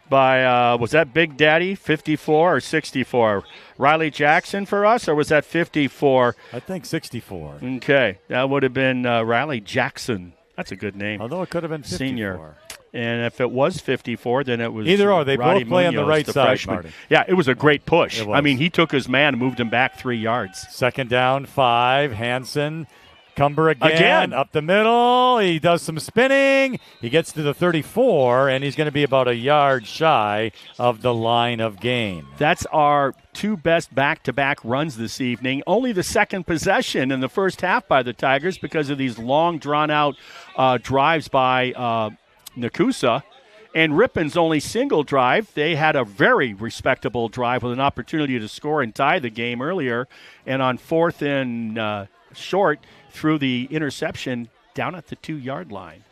by, was that Big Daddy, 54 or 64? Riley Jackson for us, or was that 54? I think 64. Okay, that would have been Riley Jackson. That's a good name. Although it could have been 54. Senior. And if it was 54, then it was either or. They Roddy both play Munoz, on the right the side, freshman. Marty. Yeah, it was a great push. It was. I mean, he took his man and moved him back 3 yards. Second down, 5. Hansen. Cumber again. Up the middle. He does some spinning. He gets to the 34, and he's going to be about a yard shy of the line of game. That's our 2 best back-to-back runs this evening. Only the second possession in the first half by the Tigers because of these long, drawn-out drives by Nekoosa. And Ripon's only single drive. They had a very respectable drive with an opportunity to score and tie the game earlier. And on 4th and short, through the interception down at the 2-yard line.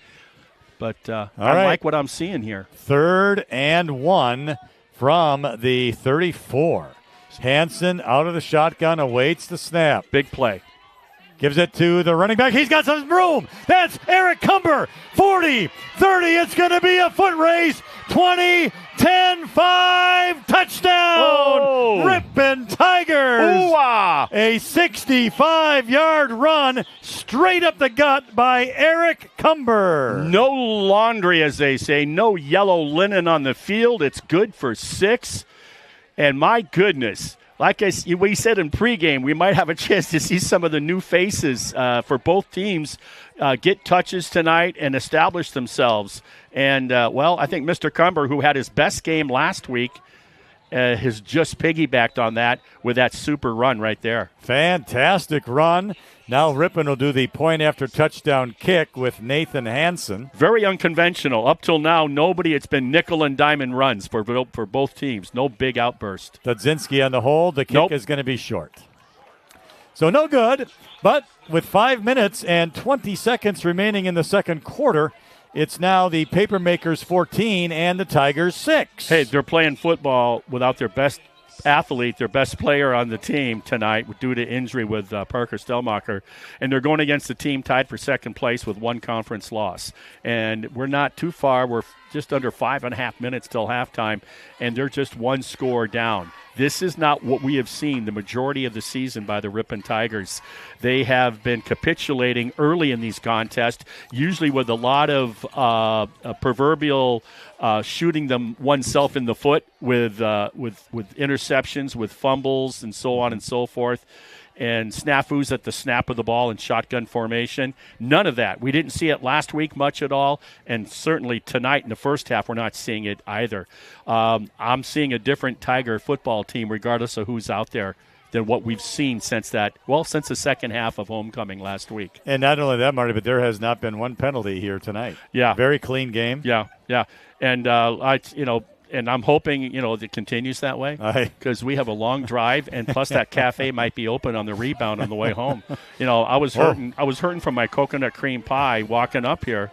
But I like what I'm seeing here. 3rd and 1 from the 34. Hansen out of the shotgun, awaits the snap. Big play. Gives it to the running back. He's got some room. That's Eric Cumber. 40, 30. It's going to be a foot race. 20, 10, 5. Touchdown. Oh. Ripon Tigers. Ooh-ah. A 65-yard run straight up the gut by Eric Cumber. No laundry, as they say. No yellow linen on the field. It's good for 6. And my goodness, like we said in pregame, we might have a chance to see some of the new faces for both teams get touches tonight and establish themselves. And, I think Mr. Cumber, who had his best game last week, has just piggybacked on that with that super run right there. Fantastic run. Now Ripon will do the point-after-touchdown kick with Nathan Hansen. Very unconventional. Up till now, it's been nickel and diamond runs for both teams. No big outburst. Dudzinski on the hold. The kick is going to be short. So no good, but with 5 minutes and 20 seconds remaining in the second quarter, it's now the Papermakers 14 and the Tigers 6. Hey, they're playing football without their best athlete, their best player on the team tonight due to injury with Parker Stellmacher, and they're going against the team tied for second place with 1 conference loss. And we're not too far. We're just under 5.5 minutes till halftime, and they're just 1 score down. This is not what we have seen the majority of the season by the Ripon Tigers. They have been capitulating early in these contests, usually with a lot of proverbial shooting them oneself in the foot with interceptions, with fumbles, and so on and so forth, and snafus at the snap of the ball in shotgun formation. None of that. We didn't see it last week much at all, and certainly tonight in the first half we're not seeing it either. I'm seeing a different Tiger football team regardless of who's out there than what we've seen since the second half of homecoming last week. And not only that, Marty, but there has not been one penalty here tonight. Yeah. Very clean game. Yeah. And, and I'm hoping, it continues that way because we have a long drive, and plus that cafe might be open on the rebound on the way home. I was hurting from my coconut cream pie walking up here,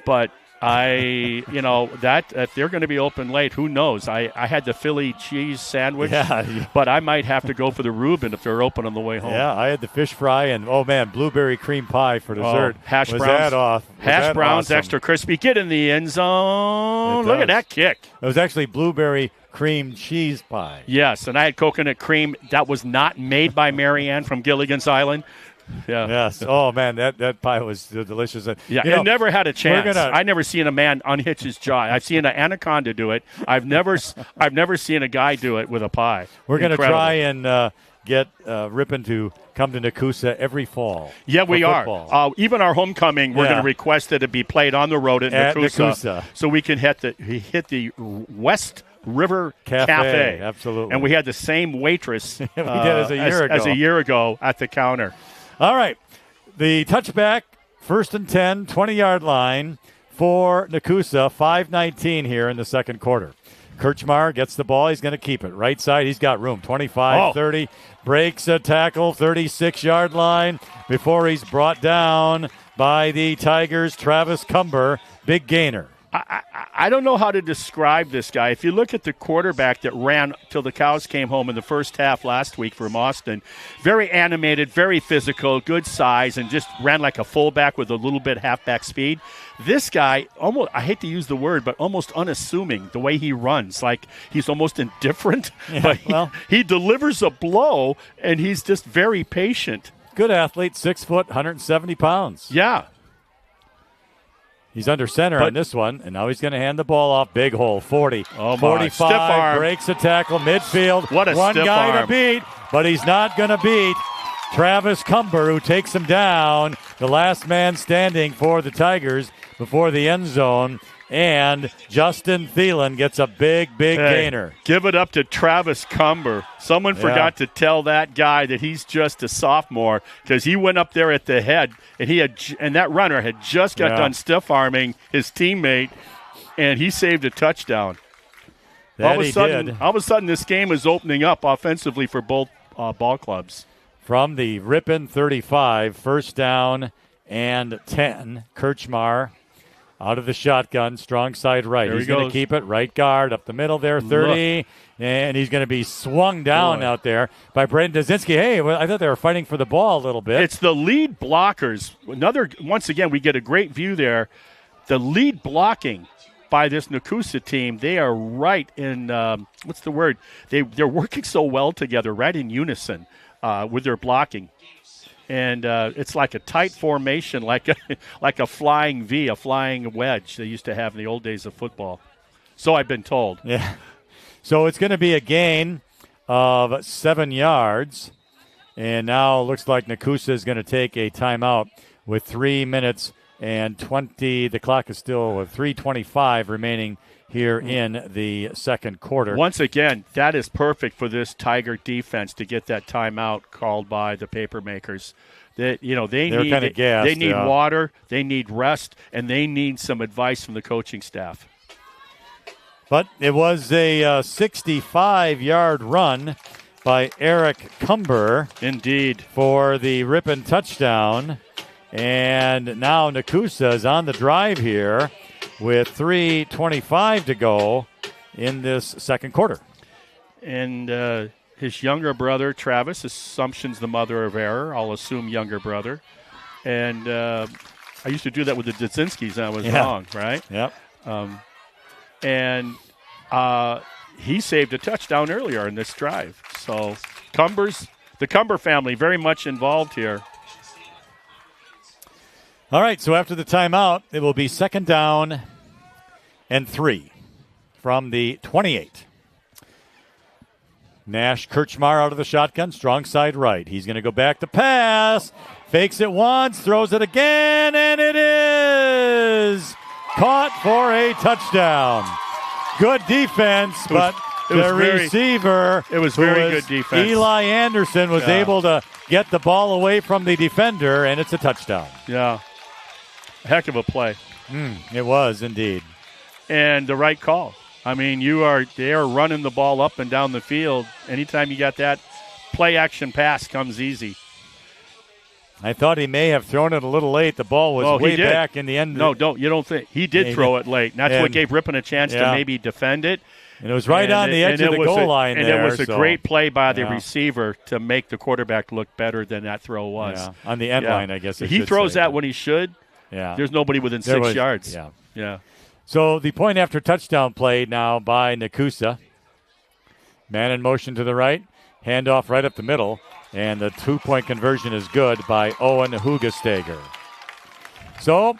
but that if they're going to be open late, who knows? I had the Philly cheese sandwich, but I might have to go for the Reuben if they're open on the way home. Yeah, I had the fish fry and, blueberry cream pie for dessert. Hash browns. That off? Hash browns, awesome? Extra crispy. Get in the end zone. Look at that kick. It was actually blueberry cream cheese pie. Yes, and I had coconut cream. That was not made by Marianne from Gilligan's Island. Yeah. Yes. Oh man, that pie was delicious. Yeah. It never had a chance. I never seen a man unhitch his jaw. I've seen an anaconda do it. I've never seen a guy do it with a pie. We're going to try and get Ripon to come to Nekoosa every fall. Yeah, we are. Even our homecoming, we're going to request that it be played on the road at Nekoosa, so we can hit the West River Cafe. Absolutely. And we had the same waitress we did as a year ago at the counter. All right. The touchback, 1st and 10, 20-yard line for Nekoosa, 5:19 here in the second quarter. Kirchmar gets the ball. He's going to keep it. Right side, he's got room. 25, 30. Breaks a tackle, 36-yard line before he's brought down by the Tigers' Travis Cumber. Big gainer. I don't know how to describe this guy. If you look at the quarterback that ran till the cows came home in the first half last week from Austin, very animated, very physical, good size, and just ran like a fullback with a little bit halfback speed. This guy, almost, I hate to use the word, but almost unassuming the way he runs. Like he's almost indifferent, but he delivers a blow, and he's just very patient. Good athlete, 6 foot, 170 pounds. Yeah. He's under center on this one, and now he's going to hand the ball off. Big hole, 40. Oh, 45, stiff arm. Breaks a tackle, midfield. What a one stiff guy arm. to beat, but he's not going to beat Travis Cumber, who takes him down. The last man standing for the Tigers before the end zone. And Justin Thielen gets a big gainer. Give it up to Travis Cumber. Someone forgot to tell that guy that he's just a sophomore because he went up there at the head, and that runner had just got done stiff-arming his teammate, and he saved a touchdown. All of a sudden, this game is opening up offensively for both ball clubs. From the Ripon 35, first down and 10, Kirchmar out of the shotgun, strong side right. He's going to keep it. Right guard up the middle there, 30. Look. And he's going to be swung down out there by Braden Dazinski. Hey, I thought they were fighting for the ball a little bit. It's the lead blockers. Once again, we get a great view there. The lead blocking by this Nekoosa team, they are right in, what's the word? They're working so well together, right in unison with their blocking. And it's like a tight formation, like a flying V, a flying wedge they used to have in the old days of football. So I've been told. Yeah. So it's going to be a gain of 7 yards. And now it looks like Nekoosa is going to take a timeout with 3 minutes and 20. The clock is still with 3:25 remaining here in the second quarter. Once again, that is perfect for this Tiger defense to get that timeout called by the Papermakers. They need water, they need rest, and they need some advice from the coaching staff. But it was a 65-yard run by Eric Cumber. Indeed. For the Ripon touchdown. And now Nekoosa is on the drive here with 3:25 to go in this second quarter. And his younger brother, Travis, assumption's the mother of error. I'll assume younger brother. And I used to do that with the Dazinskis, and I was wrong, right? Yep. And he saved a touchdown earlier in this drive. So the Cumber family very much involved here. All right, so after the timeout, it will be second down and 3 from the 28. Nash Kirchmar out of the shotgun, strong side right. He's going to go back to pass, fakes it once, throws it again, and it is caught for a touchdown. Good defense, but the receiver. It was very good defense. Eli Anderson was able to get the ball away from the defender, and it's a touchdown. Yeah. Heck of a play. It was indeed. And the right call. I mean, they are running the ball up and down the field. Anytime you got that play action pass comes easy. I thought he may have thrown it a little late. The ball was way back in the end. No, you don't think he did throw it late. And that's what gave Ripon a chance to maybe defend it. And it was right on the edge of the goal line and there. And it was a great play by the receiver to make the quarterback look better than that throw was. Yeah. On the end line, I guess. He throws that when he should. Yeah. There's nobody within 6 yards. Yeah. So the point after touchdown play now by Nekoosa. Man in motion to the right. Handoff right up the middle. And the 2-point conversion is good by Owen Hugesteger. So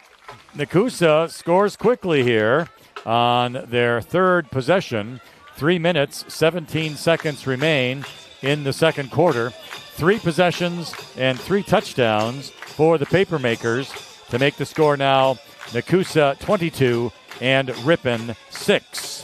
Nekoosa scores quickly here on their third possession. 3 minutes, 17 seconds remain in the second quarter. 3 possessions and 3 touchdowns for the Papermakers to make the score now Nekoosa 22 and Ripon 6.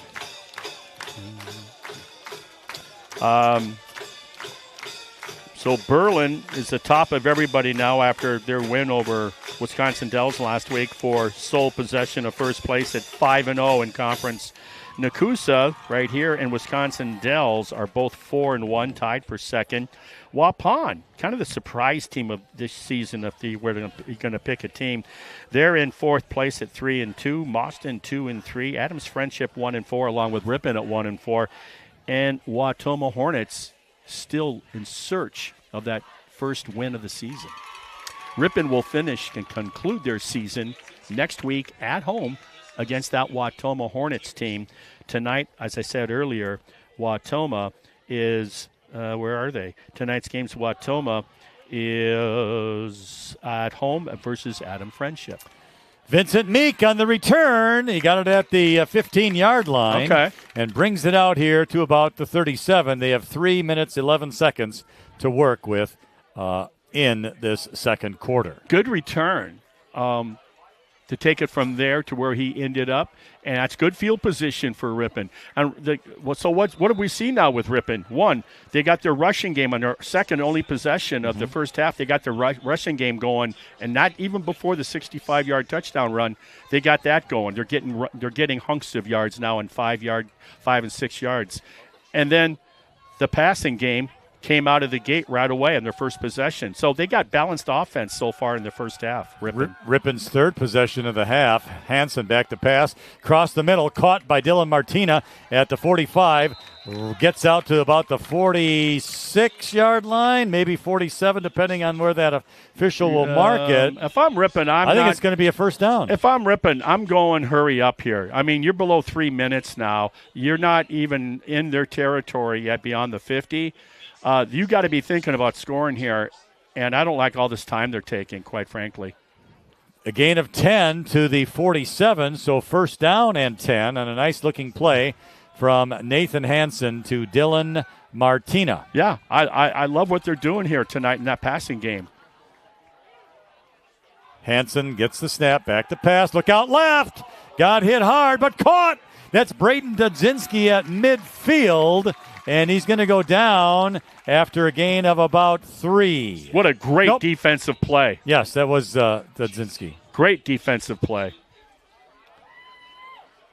So Berlin is the top of everybody now after their win over Wisconsin Dells last week for sole possession of first place at 5-0 in conference. Nekoosa right here and Wisconsin Dells are both 4-1, tied for second. Waupun, kind of the surprise team of this season if they were going to pick a team. They're in fourth place at 3-2. Mauston 2-3. Adams Friendship 1-4, along with Ripon at 1-4. And Wautoma Hornets still in search of that first win of the season. Ripon will finish and conclude their season next week at home against that Wautoma Hornets team. Tonight, as I said earlier, Wautoma is, where are they? Tonight's games, Wautoma is at home versus Adam Friendship. Vincent Meek on the return. He got it at the 15-yard line and brings it out here to about the 37. They have 3 minutes, 11 seconds to work with in this second quarter. Good return to take it from there to where he ended up, and that's good field position for Ripon. And so what have we seen now with Ripon? One, they got their rushing game on their second only possession of the first half. They got their rushing game going, and not even before the 65-yard touchdown run, they got that going. They're getting hunks of yards now in 5 and 6 yards, and then the passing game came out of the gate right away in their first possession. So they got balanced offense so far in the first half. Ripon's third possession of the half. Hansen back to pass. Cross the middle. Caught by Dylan Martina at the 45. Gets out to about the 46-yard line, maybe 47, depending on where that official will mark it. If I'm Ripon, I think it's going to be a first down. If I'm Ripon, I'm going hurry up here. I mean, you're below 3 minutes now. You're not even in their territory yet beyond the 50. You got to be thinking about scoring here, and I don't like all this time they're taking, quite frankly. A gain of 10 to the 47, so first down and 10, and a nice-looking play from Nathan Hansen to Dylan Martina. Yeah, I love what they're doing here tonight in that passing game. Hansen gets the snap, back to pass, look out left, got hit hard, but caught. That's Braden Dudzinski at midfield. And he's going to go down after a gain of about 3. What a great defensive play. Yes, that was Dudzinski. Great defensive play.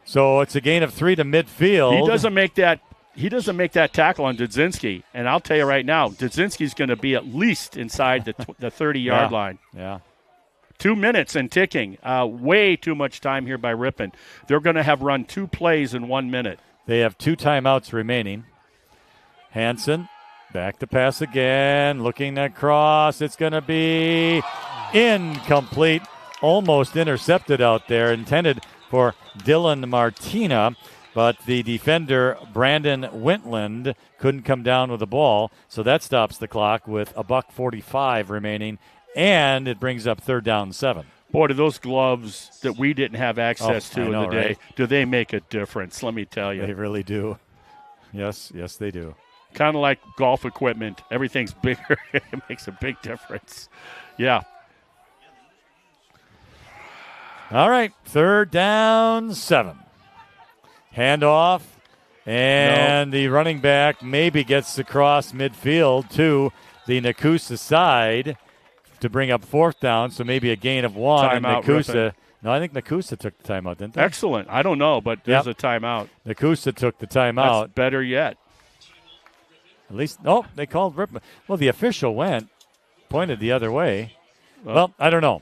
So it's a gain of 3 to midfield. He doesn't make that tackle on Dudzinski. And I'll tell you right now, Dudzinski's going to be at least inside the 30-yard line. Yeah. 2 minutes and ticking. Way too much time here by Ripon. They're going to have run 2 plays in 1 minute. They have 2 timeouts remaining. Hansen, back to pass again, looking across. It's going to be incomplete, almost intercepted out there, intended for Dylan Martina, but the defender, Brandon Wintland, couldn't come down with the ball, so that stops the clock with $1:45 remaining, and it brings up third down 7. Boy, do those gloves that we didn't have access to in the day, do they make a difference, let me tell you. They really do. Yes, they do. Kind of like golf equipment. Everything's bigger. It makes a big difference. Yeah. All right, third down 7. Handoff, and the running back maybe gets across midfield to the Nekoosa side to bring up fourth down, so maybe a gain of 1. Timeout, Nekoosa. No, I think Nekoosa took the timeout, didn't they? Excellent. I don't know, but there's a timeout. Nekoosa took the timeout. That's better yet. At least, they called Ripon. Well, the official pointed the other way. Well, I don't know.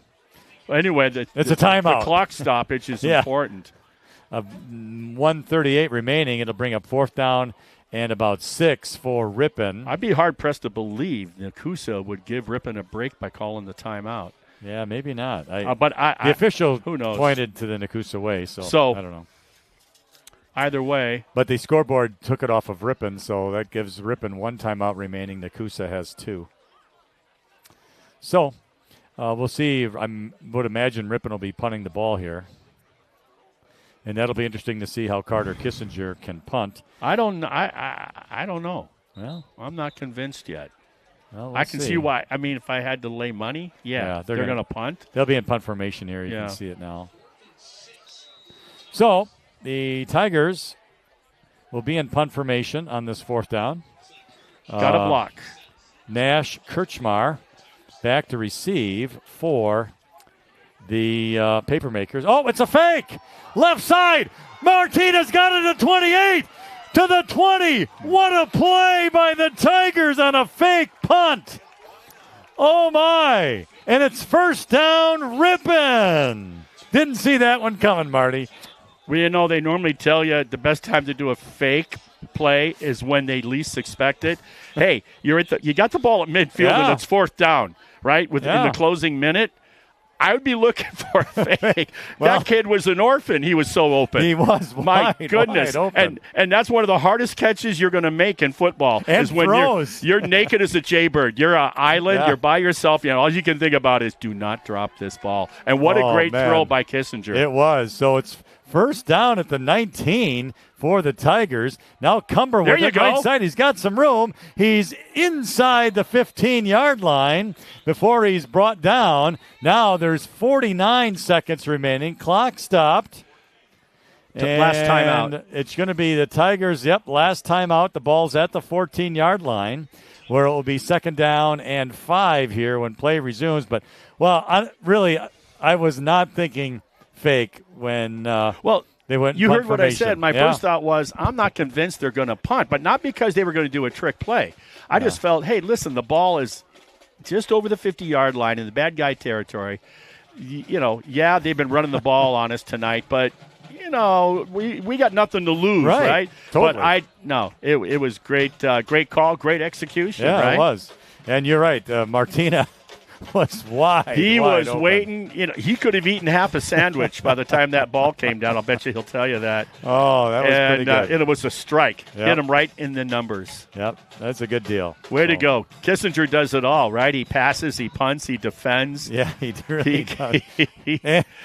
Anyway, it's a timeout. The clock stoppage is important. 1:38 remaining. It'll bring up fourth down and about 6 for Ripon. I'd be hard-pressed to believe Nekoosa would give Ripon a break by calling the timeout. Yeah, maybe not. The official who knows? Pointed to the Nekoosa way, so I don't know. Either way. But the scoreboard took it off of Ripon, so that gives Ripon 1 timeout remaining. Nekoosa has 2. So we'll see. I would imagine Ripon will be punting the ball here. And that'll be interesting to see how Carter Kissinger can punt. I don't know. Well, I'm not convinced yet. Well, I can see why. I mean, if I had to lay money, they're going to punt. They'll be in punt formation here. You can see it now. So the Tigers will be in punt formation on this fourth down. Got a block. Nash Kirchmar back to receive for the Papermakers. Oh, it's a fake. Left side. Martinez got it to 28. To the 20. What a play by the Tigers on a fake punt. Oh, my. And it's first down, Ripon. Didn't see that one coming, Marty. Well, they normally tell you the best time to do a fake play is when they least expect it. Hey, you got the ball at midfield and it's fourth down, right? In the closing minute. I would be looking for a fake. That kid was an orphan. He was so open. He was. My goodness. Wide open. And that's one of the hardest catches you're going to make in football. And is when you're naked as a jaybird. You're an island. You're by yourself. All you can think about is do not drop this ball. And what a great throw by Kissinger. It was. So it's first down at the 19 for the Tigers. Now Cumber with the right side. He's got some room. He's inside the 15-yard line before he's brought down. Now there's 49 seconds remaining. Clock stopped. Last timeout. It's going to be the Tigers. Last timeout. The ball's at the 14-yard line where it will be second down and 5 here when play resumes. But, I was not thinking fake when they went. You heard what I formation. said. My first thought was I'm not convinced they're going to punt, but not because they were going to do a trick play. I just felt, hey, listen, the ball is just over the 50-yard line in the bad guy territory. They've been running the ball on us tonight, but we got nothing to lose, right? Totally. But it was great call, great execution. Yeah, right? It was. And you're right, Martina was wide. He was open. waiting. He could have eaten half a sandwich by the time that ball came down. I'll bet you he'll tell you that. Oh, that was pretty good. And it was a strike. Yep. Hit him right in the numbers. Yep, that's a good deal. Way to go. Kissinger does it all, right? He passes, he punts, he defends. Yeah, he really does.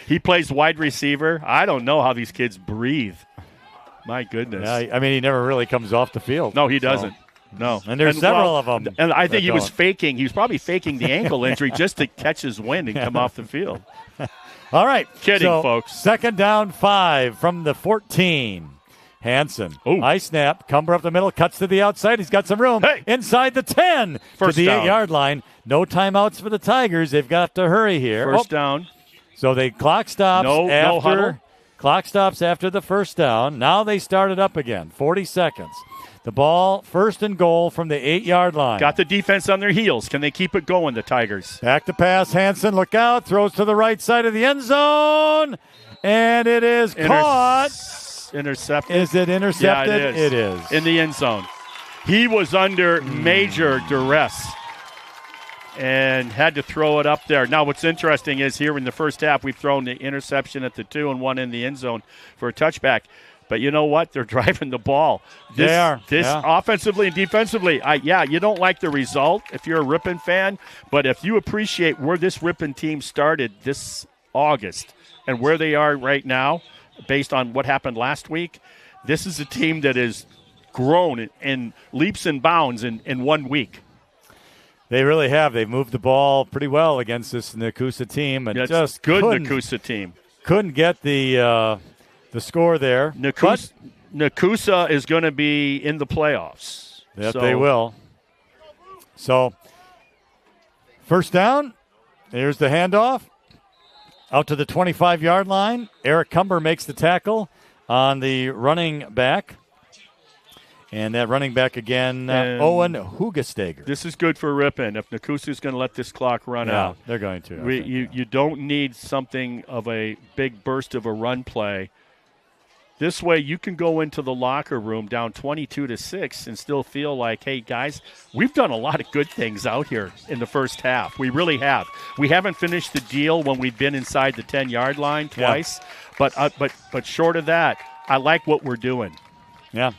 He plays wide receiver. I don't know how these kids breathe. My goodness. Yeah, he never really comes off the field. No, he doesn't. No. And there's several of them. And I think he was faking. He was probably faking the ankle injury just to catch his wind and come off the field. All right. Kidding, folks. Second down 5 from the 14. Hansen. High snap. Cumber up the middle. Cuts to the outside. He's got some room. Hey. Inside the 10 First to the down. 8-yard line. No timeouts for the Tigers. They've got to hurry here. First down. So they clock stops no huddle. Clock stops after the first down. Now they start it up again. 40 seconds. The ball, first and goal from the 8-yard line. Got the defense on their heels. Can they keep it going, the Tigers? Back to pass. Hansen, look out. Throws to the right side of the end zone. And it is caught. Intercepted. Is it intercepted? Yeah, it is. It is. In the end zone. He was under major duress and had to throw it up there. Now, what's interesting is here in the first half, we've thrown the interception at the 2 and 1 in the end zone for a touchback. But you know what? They're driving the ball. They are. Offensively and defensively, you don't like the result if you're a Ripon fan, but if you appreciate where this Ripon team started this August and where they are right now, based on what happened last week, this is a team that has grown in leaps and bounds in 1 week. They really have. They've moved the ball pretty well against this Nekoosa team. And just good Nekoosa team. Couldn't get the score there. Nekoosa is going to be in the playoffs. Yep, they will. So, first down. Here's the handoff. Out to the 25-yard line. Eric Cumber makes the tackle on the running back. And that running back again, Owen Hugestager. This is good for Ripon. If Nekoosa is going to let this clock run out. They're going to. You don't need something of a big burst of a run play. This way you can go into the locker room down 22-6 and still feel like, hey, guys, we've done a lot of good things out here in the first half. We really have. We haven't finished the deal when we've been inside the 10-yard line twice. Yeah. But short of that, I like what we're doing. Yeah.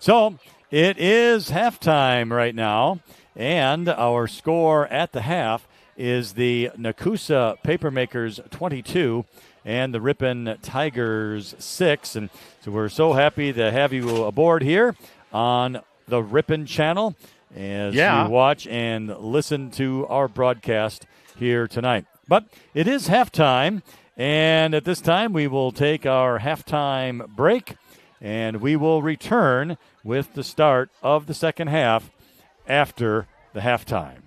So it is halftime right now, and our score at the half is the Nekoosa Papermakers 22 and the Ripon Tigers 6. And so we're so happy to have you aboard here on the Ripon channel as you watch and listen to our broadcast here tonight. But it is halftime, and at this time we will take our halftime break, and we will return with the start of the second half after the halftime.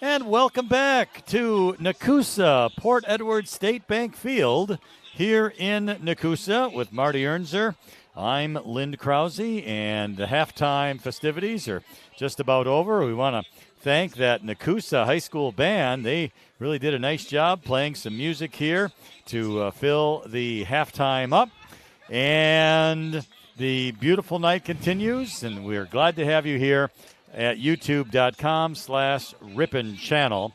And welcome back to Nekoosa, Port Edward State Bank Field here in Nekoosa with Marty Ernzer. I'm Lynn Krause, and the halftime festivities are just about over. We want to thank that Nekoosa High School band. They really did a nice job playing some music here to fill the halftime up. And the beautiful night continues, and we're glad to have you here at youtube.com/Ripon channel.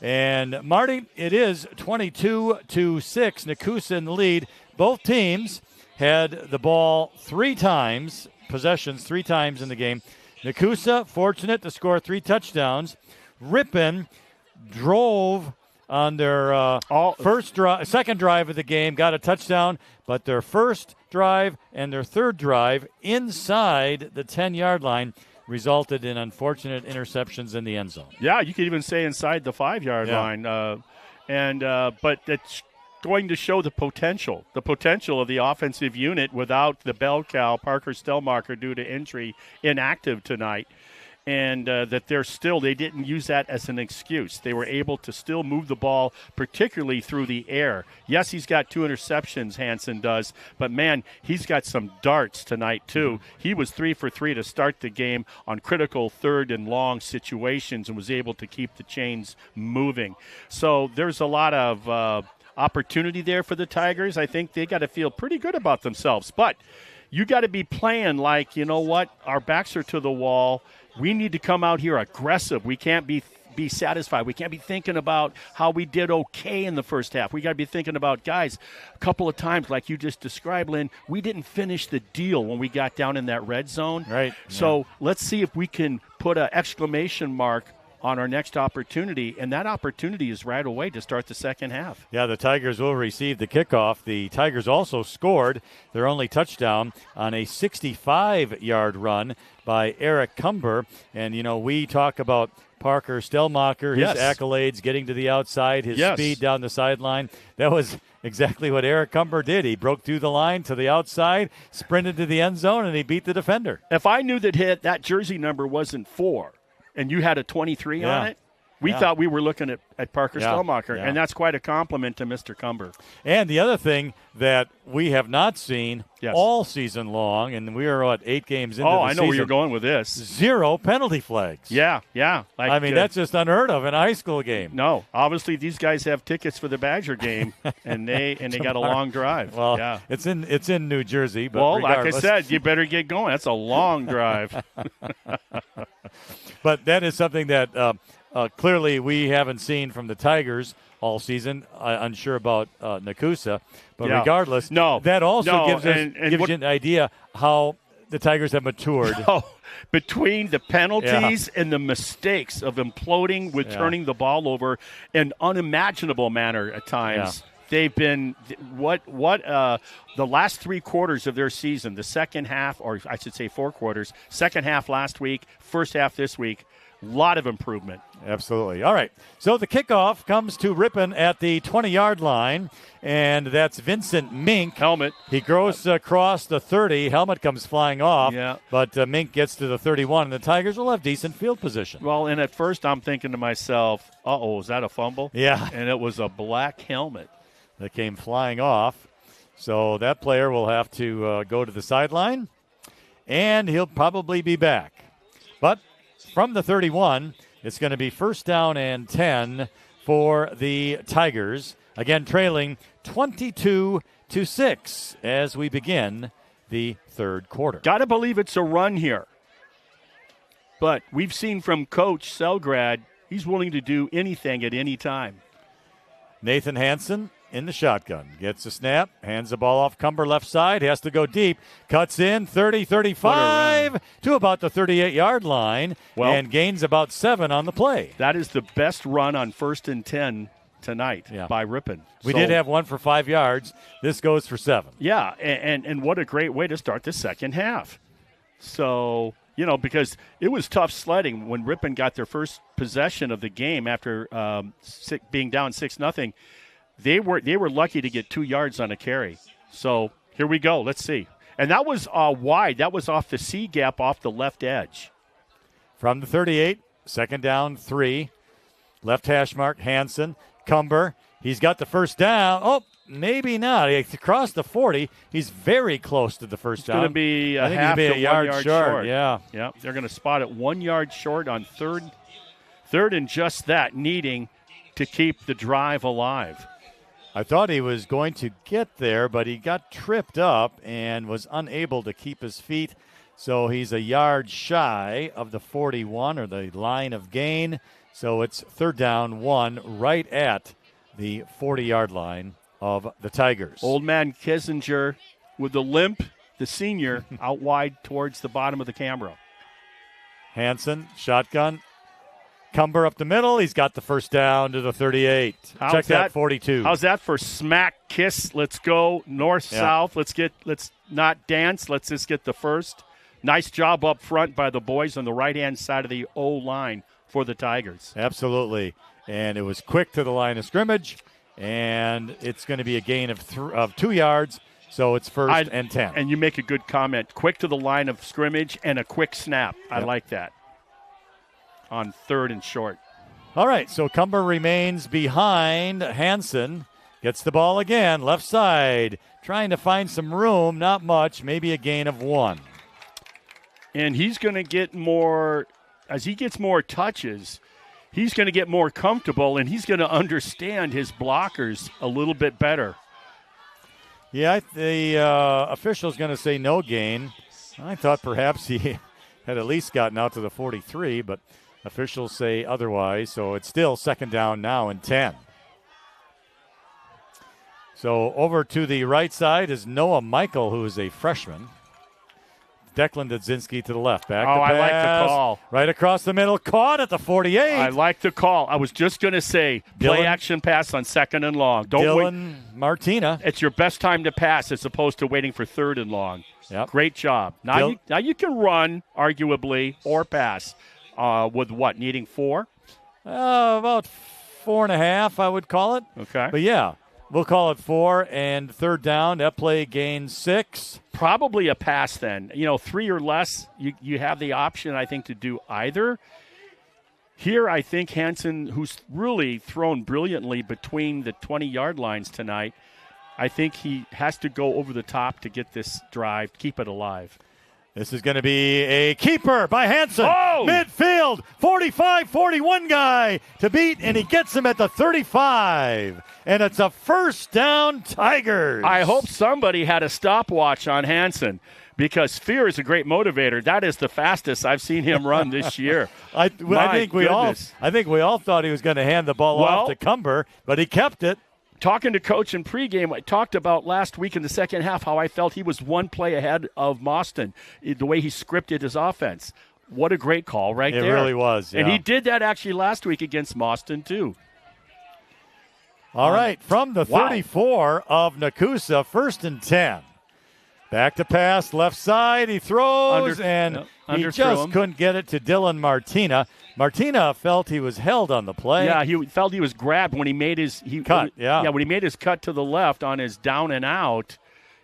And Marty, it is 22-6, Nekoosa in the lead. Both teams had the ball possessions three times in the game. Nekoosa fortunate to score 3 touchdowns. Ripon drove on their second drive of the game, got a touchdown, but their first drive and their third drive inside the 10-yard line resulted in unfortunate interceptions in the end zone. Yeah, you could even say inside the 5-yard line. But it's going to show the potential of the offensive unit without the bell cow, Parker Stellmacher, due to injury, inactive tonight. And that they didn't use that as an excuse. They were able to still move the ball, particularly through the air. Yes, he's got 2 interceptions, Hansen does, but, man, he's got some darts tonight, too. He was 3 for 3 to start the game on critical third and long situations and was able to keep the chains moving. So there's a lot of opportunity there for the Tigers. I think they got to feel pretty good about themselves. But you got to be playing like, you know what, our backs are to the wall. We need to come out here aggressive. We can't be satisfied. We can't be thinking about how we did okay in the first half. We got to be thinking about, guys, a couple of times, like you just described, Lynn, we didn't finish the deal when we got down in that red zone. Right. So let's see if we can put an exclamation mark on our next opportunity, and that opportunity is right away to start the second half. Yeah, the Tigers will receive the kickoff. The Tigers also scored their only touchdown on a 65-yard run by Eric Cumber. And, you know, we talk about Parker Stellmacher, his accolades, getting to the outside, his speed down the sideline. That was exactly what Eric Cumber did. He broke through the line to the outside, sprinted to the end zone, and he beat the defender. If I knew that jersey number wasn't 4, and you had a 23 on it, we thought we were looking at Parker Stellmacher, and that's quite a compliment to Mr. Cumber. And the other thing that we have not seen all season long, and we are, 8 games into the season. I know where you're going with this. 0 penalty flags. Yeah. That's just unheard of in a high school game. No, obviously these guys have tickets for the Badger game, and they got a long drive. Well, it's in New Jersey, but regardless, like I said, you better get going. That's a long drive. But that is something that clearly we haven't seen from the Tigers all season. Unsure about Nekoosa. But regardless, that also gives you an idea how the Tigers have matured. Between the penalties and the mistakes of imploding with turning the ball over in unimaginable manner at times. They've been the last 3 quarters of their season, the second half, or I should say 4 quarters, second half last week, first half this week, a lot of improvement. Absolutely. All right. So the kickoff comes to Ripon at the 20-yard line, and that's Vincent Mink. Helmet. He goes across the 30. Helmet comes flying off, but Mink gets to the 31, and the Tigers will have decent field position. Well, and at first I'm thinking to myself, is that a fumble? Yeah. And it was a black helmet that came flying off. So that player will have to go to the sideline, and he'll probably be back. But from the 31, it's going to be first down and 10 for the Tigers. Again, trailing 22-6 as we begin the third quarter. Got to believe it's a run here. But we've seen from Coach Selgrad, he's willing to do anything at any time. Nathan Hansen in the shotgun. Gets a snap, hands the ball off Cumber left side, has to go deep, cuts in 30-35 to about the 38-yard line, and gains about 7 on the play. That is the best run on 1st and 10 tonight by Ripon. We did have one for 5 yards. This goes for 7. Yeah, and what a great way to start the second half. So, because it was tough sledding when Ripon got their first possession of the game after being down 6-0. They were lucky to get 2 yards on a carry. So here we go. Let's see. And that was wide. That was off the C gap off the left edge. From the 38, second down, 3. Left hash mark, Hansen. Cumber, he's got the first down. Oh, maybe not. He crossed the 40. He's very close to the first down. It's going to be I think he'll be a yard short. Yeah. They're going to spot it 1 yard short on third and just that, needing to keep the drive alive. I thought he was going to get there, but he got tripped up and was unable to keep his feet. So he's a yard shy of the 41 or the line of gain. So it's 3rd down 1 right at the 40-yard line of the Tigers. Old man Kissinger with the limp, the senior, out wide towards the bottom of the camera. Hansen, shotgun. Cumber up the middle. He's got the first down to the 38. Check that 42. How's that for smack kiss? Let's go north-south. Let's not dance. Let's just get the first. Nice job up front by the boys on the right-hand side of the O-line for the Tigers. Absolutely. And it was quick to the line of scrimmage, and it's going to be a gain of 2 yards, so it's 1st and 10. And you make a good comment. Quick to the line of scrimmage and a quick snap. Yep. I like that on 3rd and short. All right, so Cumber remains behind Hansen. Gets the ball again, left side, trying to find some room, not much, maybe a gain of 1. And he's going to get more, as he gets more touches, he's going to get more comfortable, and he's going to understand his blockers a little bit better. Yeah, the official's going to say no gain. I thought perhaps he had at least gotten out to the 43, but officials say otherwise. So it's still 2nd down now and 10. So over to the right side is Noah Michael, who is a freshman. Declan Dudzinski to the left. Back to pass. I like the call. Right across the middle. Caught at the 48. I like the call. I was just going to say, play action pass on 2nd and long. Don't wait. Martina. It's your best time to pass as opposed to waiting for 3rd and long. Yep. Great job. Now you can run, arguably, or pass. With what, needing 4? About 4.5, I would call it. Okay. But, yeah. We'll call it 4 and 3rd down. That play gains 6. Probably a pass then. 3 or less, you have the option, I think, to do either. Here, I think Hansen, who's really thrown brilliantly between the 20-yard lines tonight, I think he has to go over the top to get this drive, keep it alive. This is going to be a keeper by Hansen. Oh! Midfield, 45-41 guy to beat, and he gets him at the 35. And it's a 1st down Tigers. I hope somebody had a stopwatch on Hansen because fear is a great motivator. That is the fastest I've seen him run this year. I think we all thought he was going to hand the ball off to Cumber, but he kept it. Talking to Coach in pregame, I talked about last week in the second half how I felt he was 1 play ahead of Mostyn, the way he scripted his offense. What a great call there. It really was, yeah. And he did that actually last week against Mostyn, too. All right, from the 34 of Nekoosa, 1st and 10. Back to pass, left side, he throws, he just couldn't get it to Dylan Martina. Martina felt he was held on the play. Yeah, he felt he was grabbed when he made his cut. When he made his cut to the left on his down and out,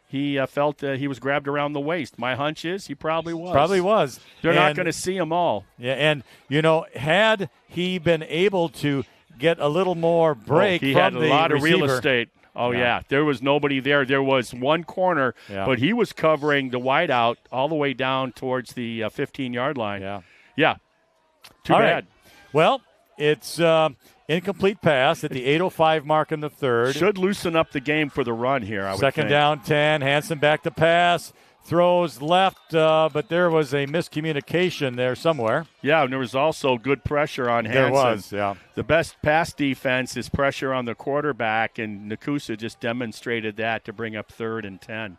he felt he was grabbed around the waist. My hunch is he probably was. They're not going to see them all. Yeah, and, had he been able to get a little more break he from had a lot of receiver, real estate. Oh, yeah. There was nobody there. There was one corner, but he was covering the wideout all the way down towards the 15-yard line. Yeah. Too all bad. Right. Well, it's incomplete pass at the 8:05 mark in the 3rd. Should loosen up the game for the run here, I would think. 2nd down, 10. Hansen back to pass. Throws left, but there was a miscommunication there somewhere. Yeah, and there was also good pressure on Hansen. There was, yeah. The best pass defense is pressure on the quarterback, and Nekoosa just demonstrated that to bring up 3rd and 10.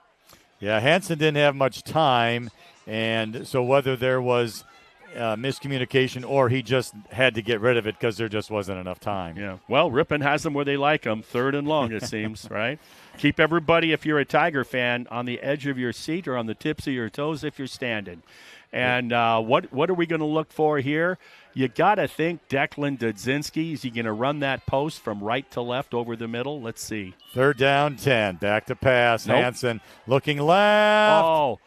Yeah, Hansen didn't have much time, and so whether there was miscommunication or he just had to get rid of it because there just wasn't enough time. Yeah. Well, Ripon has them where they like them, 3rd and long, it seems, right? Keep everybody, if you're a Tiger fan, on the edge of your seat or on the tips of your toes if you're standing. And what are we going to look for here? You got to think Declan Dudzinski. Is he going to run that post from right to left over the middle? Let's see. 3rd down, 10. Back to pass. Nope. Hansen looking left. Oh.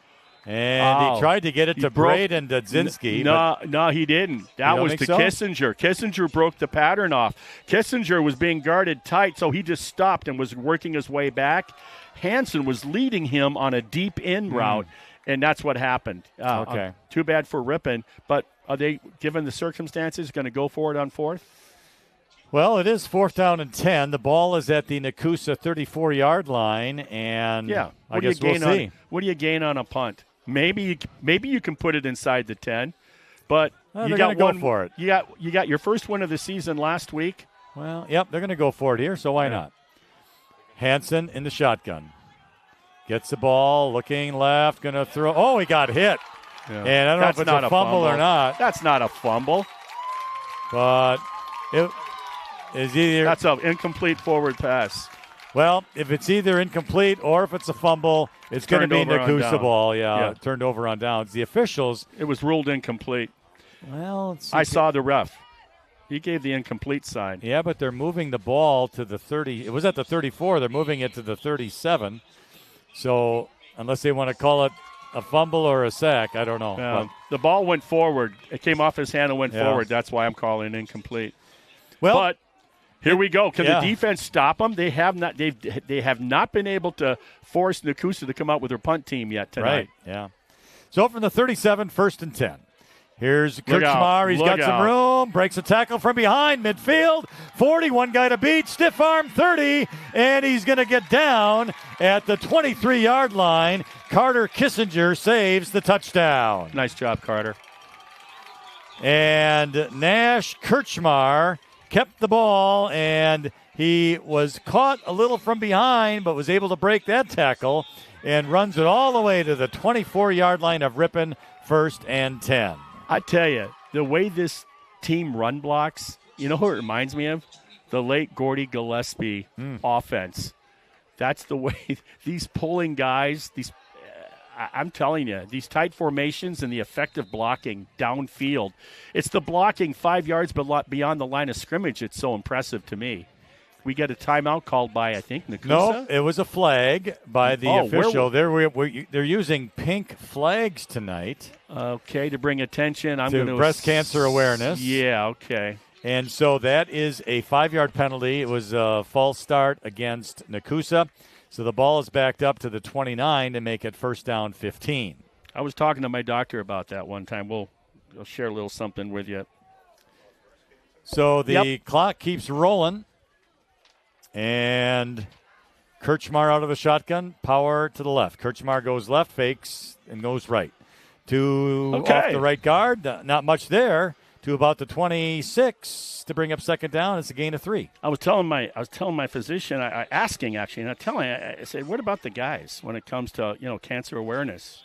And he tried to get it to Braden Dudzinski. No, he didn't. That was to Kissinger. Kissinger broke the pattern off. Kissinger was being guarded tight, so he just stopped and was working his way back. Hansen was leading him on a deep in route, and that's what happened. Okay. Too bad for Ripon, but are they, given the circumstances, going to go for it on fourth? Well, it is 4th down and 10. The ball is at the Nekoosa 34-yard line, and I guess we'll see. What do you gain on a punt? Maybe you can put it inside the 10, but you got go for it. You got your first win of the season last week. Well, yep, they're going to go for it here, so why not? Hansen in the shotgun. Gets the ball, looking left, going to throw. Oh, he got hit. Yeah. And I don't know if it's a fumble or not. That's not a fumble. But it is either. That's an incomplete forward pass. Well, if it's either incomplete or if it's a fumble, it's going to be Nekoosa ball. Yeah, turned over on downs. The officials. It was ruled incomplete. Well, I saw the ref. He gave the incomplete sign. Yeah, but they're moving the ball to the 30. It was at the 34. They're moving it to the 37. So unless they want to call it a fumble or a sack, I don't know. Yeah. The ball went forward. It came off his hand and went forward. That's why I'm calling it incomplete. Well, but here we go. Can the defense stop them? They have not. They have not been able to force Nekoosa to come out with their punt team yet tonight. Right. Yeah. So from the 37, 1st and 10. Here's Kirchmar. He's got some room. Breaks a tackle from behind midfield. 41 guy to beat. Stiff arm 30. And he's going to get down at the 23-yard line. Carter Kissinger saves the touchdown. Nice job, Carter. And Nash Kirchmar kept the ball, and he was caught a little from behind, but was able to break that tackle and runs it all the way to the 24-yard line of Ripon, 1st and 10. I tell you, the way this team run blocks, you know who it reminds me of? The late Gordy Gillespie offense. That's the way these pulling guys, I'm telling you, these tight formations and the effective blocking downfield. It's the blocking 5 yards beyond the line of scrimmage. It's so impressive to me. We get a timeout called by, I think, Nekoosa? No, it was a flag by the official. They're using pink flags tonight. Okay, to bring attention. I'm to going to breast cancer awareness. Yeah, okay. And so that is a 5-yard penalty. It was a false start against Nekoosa. So the ball is backed up to the 29 to make it 1st down 15. I was talking to my doctor about that one time. We'll share a little something with you. So the clock keeps rolling. And Kirchmar out of the shotgun, power to the left. Kirchmar goes left, fakes, and goes right. Off the right guard, not much there. To about the 26 to bring up 2nd down. It's a gain of 3. I was telling my physician, asking actually, and I said, what about the guys when it comes to cancer awareness,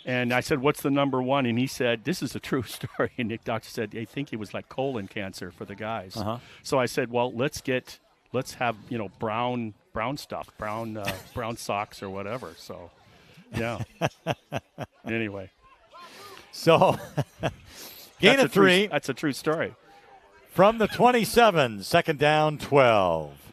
And I said, what's the number one? And he said, this is a true story. And Nick Doctor said, they think it was like colon cancer for the guys. Uh-huh. So I said, well, let's have brown stuff, brown socks or whatever. So, yeah. Anyway. So, gain of 3. That's a true story. From the 27, 2nd down 12.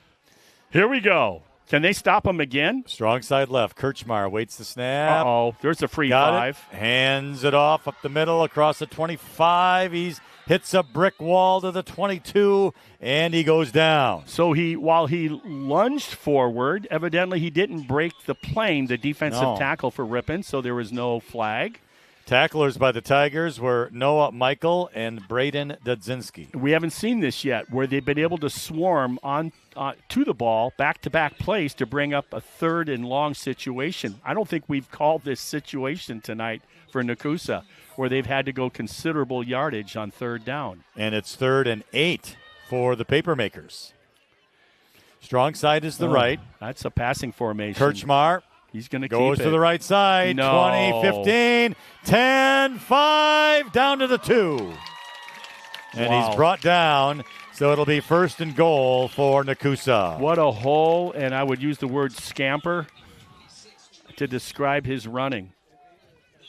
Here we go. Can they stop him again? Strong side left. Kirchmar waits the snap. Uh-oh. There's a free Got 5. It. Hands it off up the middle across the 25. He's hits a brick wall to the 22, and he goes down. So while he lunged forward, evidently he didn't break the plane, the defensive tackle for Ripon, so there was no flag. Tacklers by the Tigers were Noah Michael and Braden Dudzinski. We haven't seen this yet, where they've been able to swarm on to the ball, back-to-back plays to bring up a 3rd and long situation. I don't think we've called this situation tonight for Nekoosa, where they've had to go considerable yardage on 3rd down. And it's 3rd and 8 for the Papermakers. Strong side is the right. That's a passing formation. Kirchmar. He's going to goes keep to the right side. No. 20, 15, 10, 5, down to the 2. And he's brought down, so it'll be 1st and goal for Nekoosa. What a hole, and I would use the word scamper to describe his running.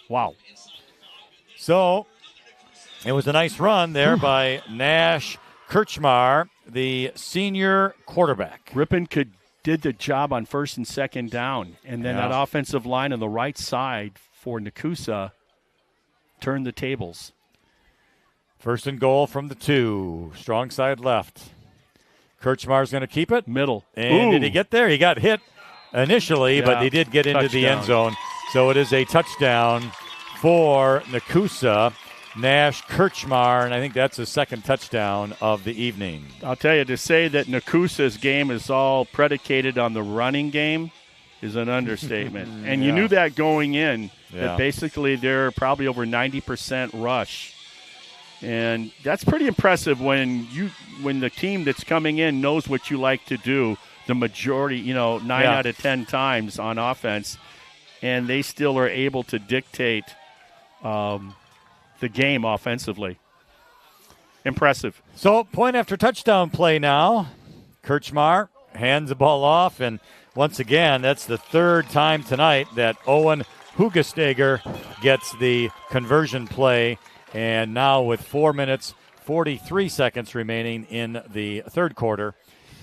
Wow. So it was a nice run there by Nash Kirchmar, the senior quarterback. Ripon could did the job on first and second down. And then that offensive line on the right side for Nekoosa turned the tables. First and goal from the 2. Strong side left. Kirchmar's going to keep it. Middle. And did he get there? He got hit initially, but he did get into the end zone. So it is a touchdown for Nekoosa. Nash Kirchmar, and I think that's his second touchdown of the evening. I'll tell you, to say that Nekoosa's game is all predicated on the running game is an understatement. And you knew that going in, that basically they're probably over 90% rush. And that's pretty impressive when the team that's coming in knows what you like to do the majority, 9 out of 10 times on offense, and they still are able to dictate the game offensively. Impressive. So, point after touchdown play now. Kirchmar hands the ball off, and once again, that's the third time tonight that Owen Hugesteger gets the conversion play, and now with 4 minutes, 43 seconds remaining in the third quarter,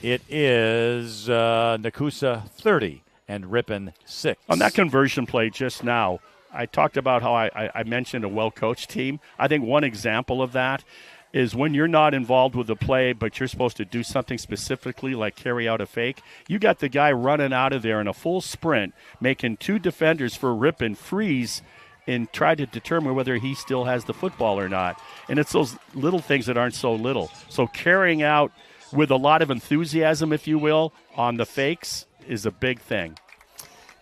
it is Nekoosa 30 and Ripon 6. On that conversion play just now, I talked about how I mentioned a well-coached team. I think one example of that is when you're not involved with the play, but you're supposed to do something specifically like carry out a fake. You got the guy running out of there in a full sprint, making 2 defenders for Ripon freeze and try to determine whether he still has the football or not. And it's those little things that aren't so little. So carrying out with a lot of enthusiasm, if you will, on the fakes is a big thing.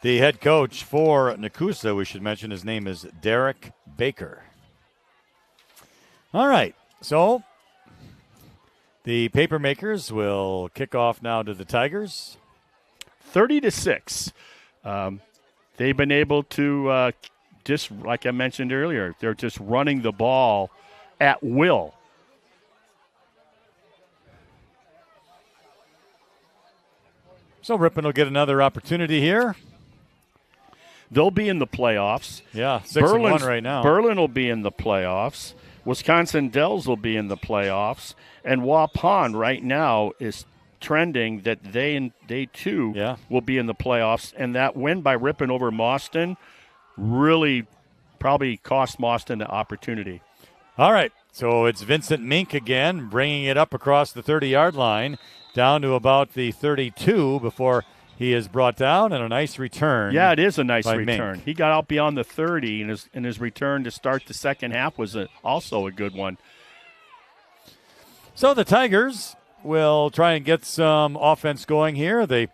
The head coach for Nekoosa, we should mention his name is Derek Baker. All right, so the Papermakers will kick off now to the Tigers. 30-6. They've been able to, just like I mentioned earlier, they're just running the ball at will. So Ripon will get another opportunity here. They'll be in the playoffs. Yeah, 6-1 right now. Berlin will be in the playoffs. Wisconsin Dells will be in the playoffs. And Waupun right now is trending that they too will be in the playoffs. And that win by Ripon over Mauston really probably cost Mauston the opportunity. All right, so it's Vincent Mink again, bringing it up across the 30-yard line, down to about the 32 before he is brought down, and a nice return. Yeah, it is a nice return. Mink. He got out beyond the 30, and his return to start the second half was also a good one. So the Tigers will try and get some offense going here. They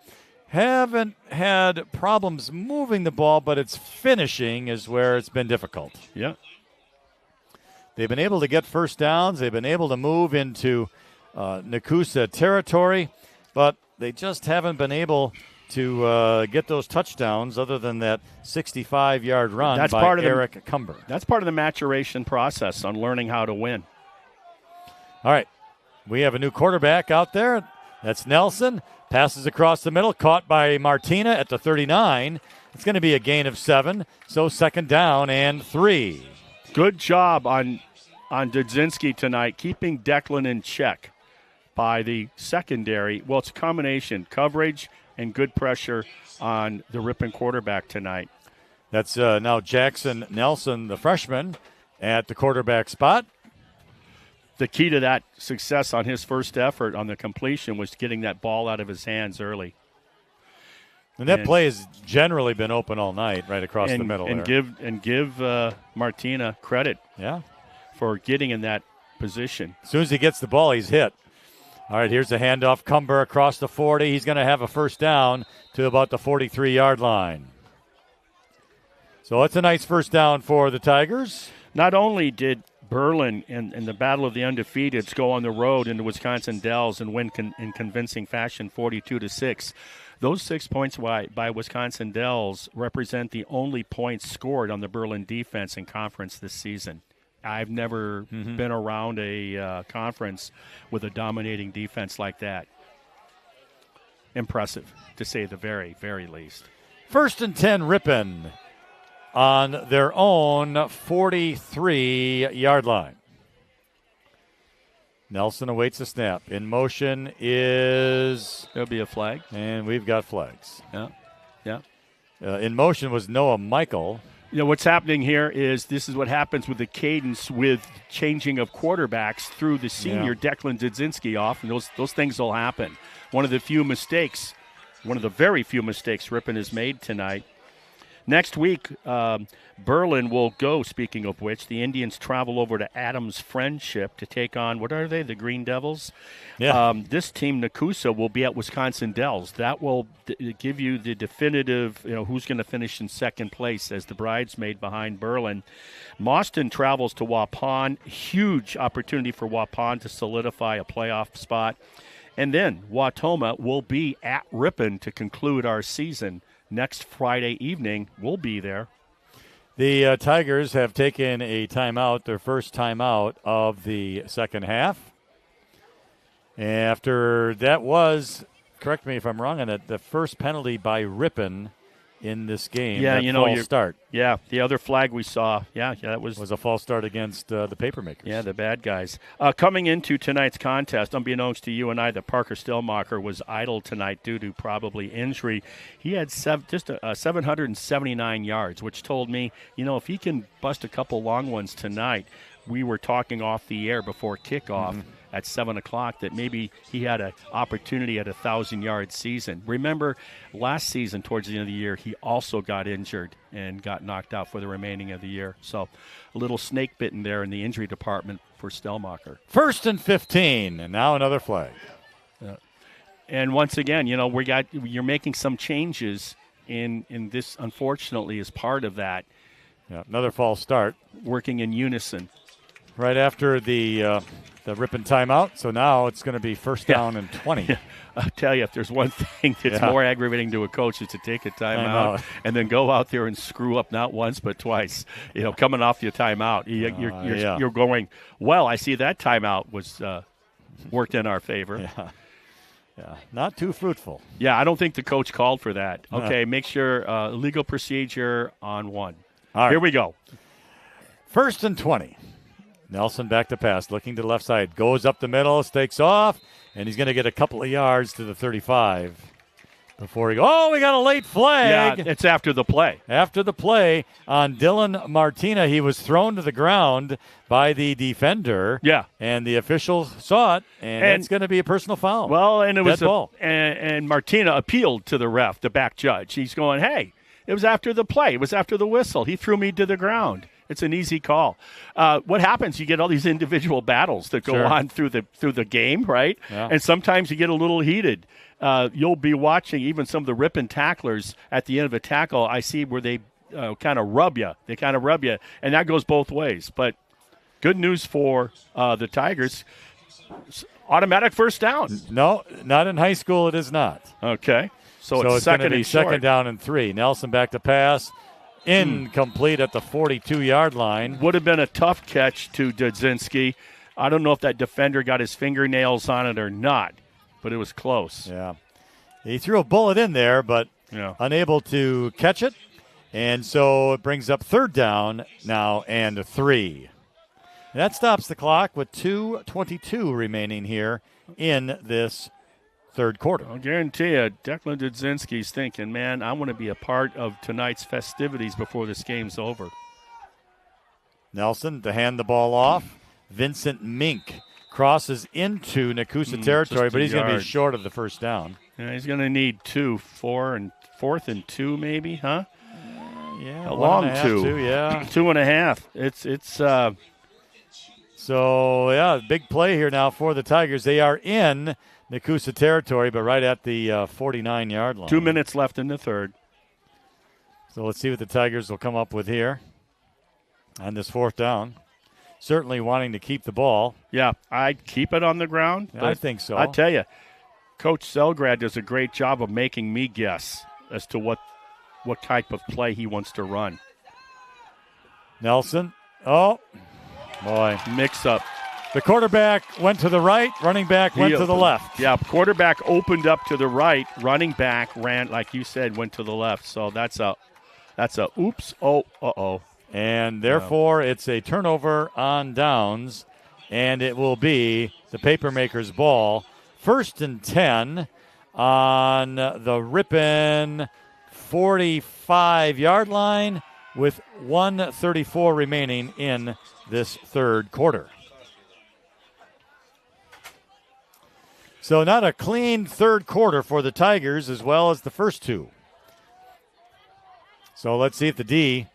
haven't had problems moving the ball, but it's finishing is where it's been difficult. Yeah. They've been able to get first downs. They've been able to move into Nekoosa territory, but they just haven't been able to get those touchdowns other than that 65-yard run by Eric Cumber. That's part of the maturation process on learning how to win. All right. We have a new quarterback out there. That's Nelson. Passes across the middle, caught by Martina at the 39. It's going to be a gain of 7, so second down and 3. Good job on Dudzinski tonight, keeping Declan in check by the secondary. Well, it's a combination, coverage and good pressure on the Ripon quarterback tonight. That's now Jackson Nelson, the freshman, at the quarterback spot. The key to that success on his first effort on the completion was getting that ball out of his hands early. And that play has generally been open all night, right across the middle. And give Martina credit for getting in that position. As soon as he gets the ball, he's hit. All right, here's a handoff. Cumber across the 40. He's going to have a first down to about the 43-yard line. So it's a nice first down for the Tigers. Not only did Berlin in the Battle of the Undefeateds go on the road into Wisconsin Dells and win in convincing fashion 42-6. Those 6 points by Wisconsin Dells represent the only points scored on the Berlin defense in conference this season. I've never been around a conference with a dominating defense like that. Impressive, to say the very, very least. 1st and 10 Ripon on their own 43-yard line. Nelson awaits a snap. In motion is... There'll be a flag. And we've got flags. Yeah. In motion was Noah Michael. What's happening here is this is what happens with the cadence with changing of quarterbacks through the senior Declan Dudzinski off, and those things will happen. One of the very few mistakes Ripon has made tonight. Next week, Berlin will go, speaking of which, the Indians travel over to Adams Friendship to take on, what are they, the Green Devils? Yeah. This team, Nekoosa, will be at Wisconsin Dells. That will give you the definitive, who's going to finish in second place as the bridesmaid behind Berlin. Mauston travels to Waupun. Huge opportunity for Waupun to solidify a playoff spot. And then Wautoma will be at Ripon to conclude our season. Next Friday evening, we'll be there. The Tigers have taken a timeout, their first timeout of the second half. After that was, correct me if I'm wrong on it, the first penalty by Ripon in this game. Yeah, false start. Yeah, the other flag we saw. Yeah, that was a false start against the Papermakers. Yeah, the bad guys. Coming into tonight's contest, unbeknownst to you and I, that Parker Stillmacher was idle tonight due to probably injury. He had 779 yards, which told me, if he can bust a couple long ones tonight, we were talking off the air before kickoff. At 7 o'clock, that maybe he had an opportunity at a 1,000-yard season. Remember, last season, towards the end of the year, he also got injured and got knocked out for the remaining of the year. So a little snake bitten there in the injury department for Stellmacher. 1st and 15, and now another flag. And once again, you're making some changes in this, unfortunately, as part of that. Yeah, another false start. Working in unison. Right after the Ripon timeout, so now it's going to be first down and 20. Yeah. I'll tell you, if there's one thing that's more aggravating to a coach, is to take a timeout and then go out there and screw up not once but twice. Coming off your timeout, you're going, well, I see that timeout was worked in our favor. Yeah, not too fruitful. Yeah, I don't think the coach called for that. Okay, make sure legal procedure on one. All right. Here we go. 1st and 20. Nelson back to pass, looking to the left side. Goes up the middle, stakes off, and he's going to get a couple of yards to the 35 before he goes. Oh, we got a late flag. Yeah, it's after the play. After the play on Dylan Martina. He was thrown to the ground by the defender. Yeah. And the official saw it, and it's going to be a personal foul. Well, and it was ball. And Martina appealed to the ref, the back judge. He's going, hey, it was after the play. It was after the whistle. He threw me to the ground. It's an easy call. What happens? You get all these individual battles that go on through the game, right? Yeah. And sometimes you get a little heated. You'll be watching even some of the Ripon tacklers at the end of a tackle. I see where they kind of rub you. They kind of rub you, and that goes both ways. But good news for the Tigers. Automatic first down. No, not in high school. It is not. Okay. So it's second going to be and short. second down and 3. Nelson back to pass. Incomplete at the 42-yard line. Would have been a tough catch to Dudzinski. I don't know if that defender got his fingernails on it or not, but it was close. Yeah. He threw a bullet in there, but unable to catch it. And so it brings up third down now and 3. That stops the clock with 2:22 remaining here in this third quarter. I'll guarantee you, Declan Dudzinski's thinking, man, I want to be a part of tonight's festivities before this game's over. Nelson to hand the ball off. Vincent Mink crosses into Nekoosa territory, but he's going to be short of the first down. Yeah, he's going to need 2, 4th and 2 maybe, huh? Yeah, a long 1.5, 2. 2.5. It's So, yeah, big play here now for the Tigers. They are in Nekoosa territory, but right at the 49-yard line. 2 minutes left in the third. So let's see what the Tigers will come up with here on this fourth down. Certainly wanting to keep the ball. Yeah, I'd keep it on the ground. Yeah, I think so. I tell you, Coach Selgrad does a great job of making me guess as to what type of play he wants to run. Nelson. Oh, boy. Mix up. The quarterback went to the right. Running back went to the left. Yeah, quarterback opened up to the right. Running back ran, like you said, went to the left. So that's a oops. Oh, uh-oh. And therefore, it's a turnover on downs, and it will be the Papermakers ball. 1st and 10 on the Ripon 45-yard line with 1:34 remaining in this third quarter. So not a clean third quarter for the Tigers as well as the first two. So let's see if the D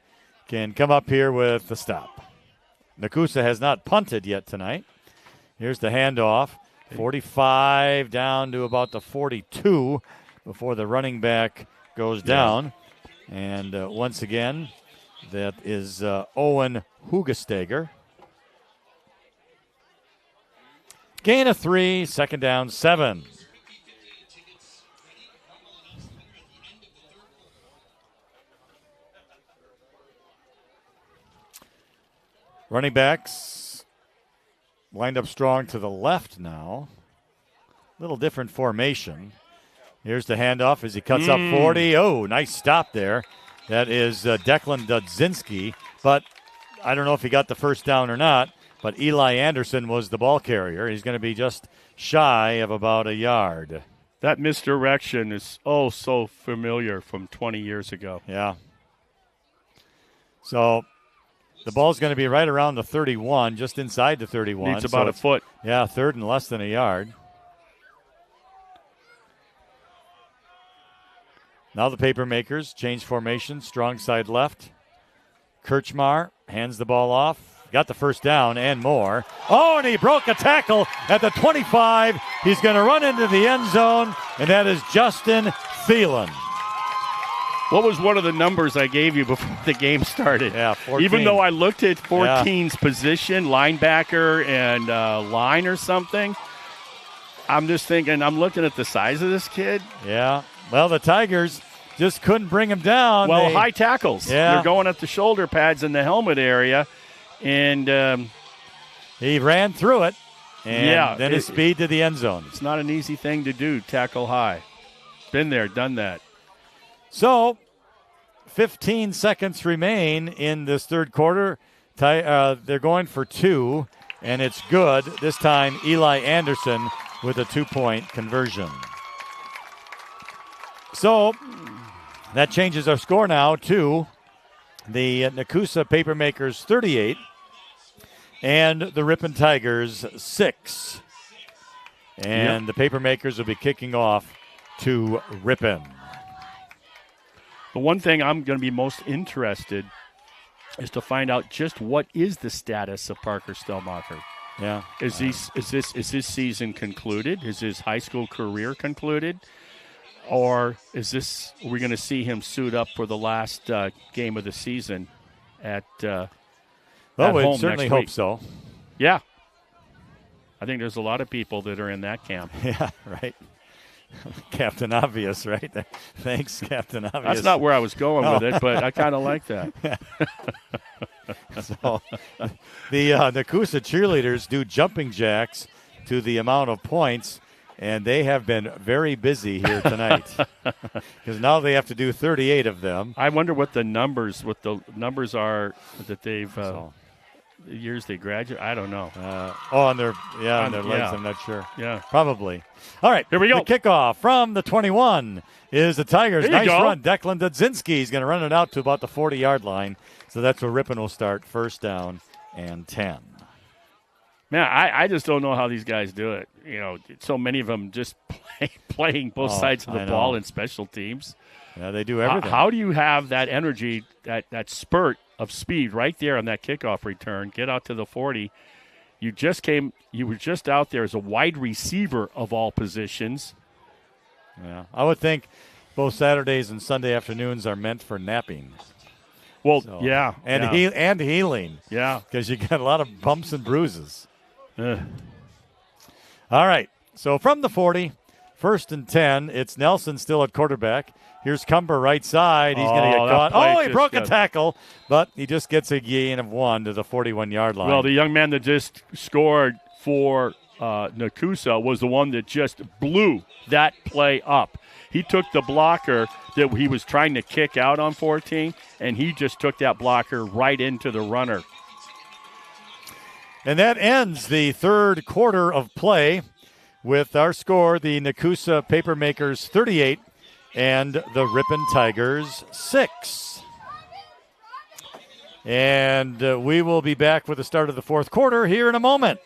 can come up here with the stop. Nekoosa has not punted yet tonight. Here's the handoff. 45 down to about the 42 before the running back goes down. And once again, that is Owen Hugesteger. Gain of 3, 2nd down, 7. Running backs lined up strong to the left now. Little different formation. Here's the handoff as he cuts up 40. Oh, nice stop there. That is Declan Dudzinski. But I don't know if he got the first down or not. But Eli Anderson was the ball carrier. He's going to be just shy of about a yard. That misdirection is so familiar from 20 years ago. Yeah. So the ball's going to be right around the 31, just inside the 31. Needs about a foot. Yeah, 3rd and less than a yard. Now the Papermakers change formation, strong side left. Kirchmar hands the ball off. Got the first down and more. Oh, and he broke a tackle at the 25. He's going to run into the end zone, and that is Justin Thielen. What was one of the numbers I gave you before the game started? Yeah, 14. Even though I looked at 14's position, linebacker and line or something, I'm just thinking, I'm looking at the size of this kid. Yeah. Well, the Tigers just couldn't bring him down. Well, high tackles. Yeah. They're going at the shoulder pads in the helmet area. And he ran through it, and then his speed to the end zone. It's not an easy thing to do, tackle high. Been there, done that. So, 15 seconds remain in this third quarter. They're going for 2, and it's good. This time, Eli Anderson with a 2-point conversion. So, that changes our score now to the Nekoosa Papermakers 38 and the Ripon Tigers 6. And the Papermakers will be kicking off to Ripon. The one thing I'm going to be most interested is to find out just what is the status of Parker Stellmacher. Yeah. Is his season concluded? Is his high school career concluded? Or are we going to see him suit up for the last game of the season at home we certainly hope so. Yeah. I think there's a lot of people that are in that camp. Yeah, right. Captain Obvious, right? Thanks, Captain Obvious. That's not where I was going with it, but I kind of like that. So the Nekoosa cheerleaders do jumping jacks to the amount of points, and they have been very busy here tonight because now they have to do 38 of them. I wonder what the numbers are that they've years they graduate. I don't know. On their legs, I'm not sure. Yeah, probably. All right, here we go. The kickoff from the 21 is the Tigers. Nice run. Declan Dudzinski is going to run it out to about the 40-yard line. So that's where Ripon will start, 1st down and 10. Man, I just don't know how these guys do it. You know, so many of them just playing both sides of the ball in special teams. Yeah, they do everything. How do you have that energy, that spurt of speed right there on that kickoff return, get out to the 40? You were just out there as a wide receiver of all positions. Yeah, I would think both Saturdays and Sunday afternoons are meant for napping. Well, and healing. Yeah, because you get a lot of bumps and bruises. All right, so from the 40, 1st and 10, it's Nelson still at quarterback. Here's Cumber right side. He's going to get caught. He broke a tackle, but he just gets a gain of 1 to the 41-yard line. Well, the young man that just scored for Nekoosa was the one that just blew that play up. He took the blocker that he was trying to kick out on 14, and he just took that blocker right into the runner. And that ends the third quarter of play with our score, the Nekoosa Papermakers 38 and the Ripon Tigers 6. And we will be back with the start of the fourth quarter here in a moment.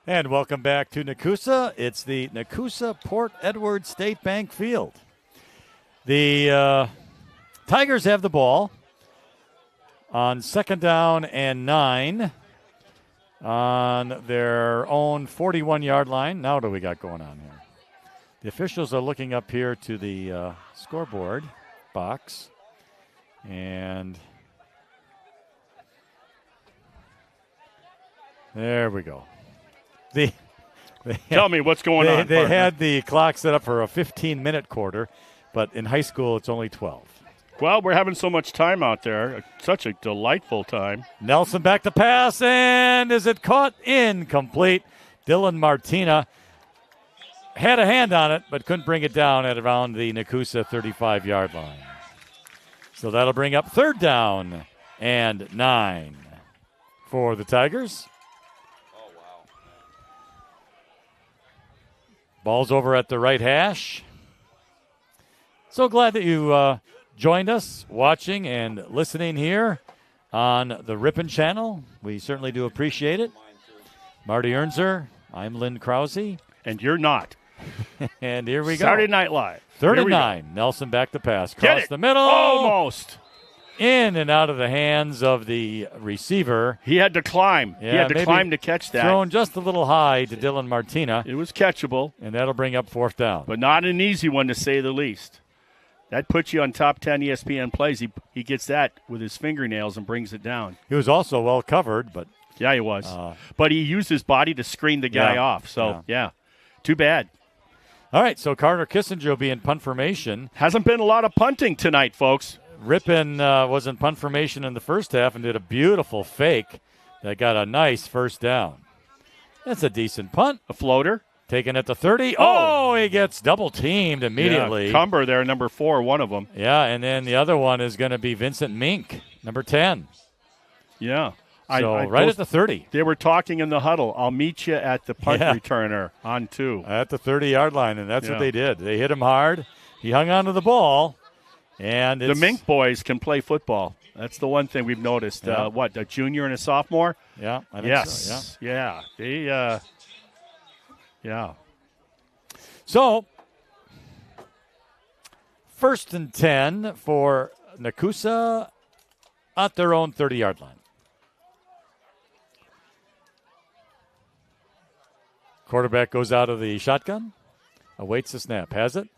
And welcome back to Nekoosa. It's the Nekoosa Port Edward State Bank Field. The Tigers have the ball on 2nd down and 9 on their own 41-yard line. Now what do we got going on here? The officials are looking up here to the scoreboard box. And there we go. Tell me what's going on. They had the clock set up for a 15-minute quarter, but in high school it's only 12. Well, we're having so much time out there. Such a delightful time. Nelson back to pass, and is it caught? Incomplete. Dylan Martina had a hand on it, but couldn't bring it down at around the Nekoosa 35-yard line. So that'll bring up 3rd down and 9 for the Tigers. Ball's over at the right hash. So glad that you joined us watching and listening here on the Ripon channel. We certainly do appreciate it. Marty Ernzer, I'm Lynn Krause. And you're not. And here we go. Saturday Night Live. 3rd and 9. Nelson back to pass. Cross the middle. Almost. In and out of the hands of the receiver. He had to climb. Yeah, he had to climb to catch that. Thrown just a little high to Dylan Martina. It was catchable. And that'll bring up 4th down. But not an easy one, to say the least. That puts you on top 10 ESPN plays. He gets that with his fingernails and brings it down. He was also well covered, but yeah, he was. But he used his body to screen the guy off. So, yeah, too bad. All right, so Carter Kissinger will be in punt formation. Hasn't been a lot of punting tonight, folks. Ripon was in punt formation in the first half and did a beautiful fake that got a nice 1st down. That's a decent punt. A floater. Taken at the 30. Oh, he gets double-teamed immediately. Yeah, Cumber there, number 4, one of them. Yeah, and then the other one is going to be Vincent Mink, number 10. Yeah. So right at the 30. They were talking in the huddle. I'll meet you at the punt returner on 2. At the 30-yard line, and that's what they did. They hit him hard. He hung on to the ball. And the Mink boys can play football. That's the one thing we've noticed. Yeah. A junior and a sophomore? Yeah, I think so, yeah. They, yeah. So, 1st and 10 for Nekoosa at their own 30-yard line. Quarterback goes out of the shotgun, awaits the snap, has it.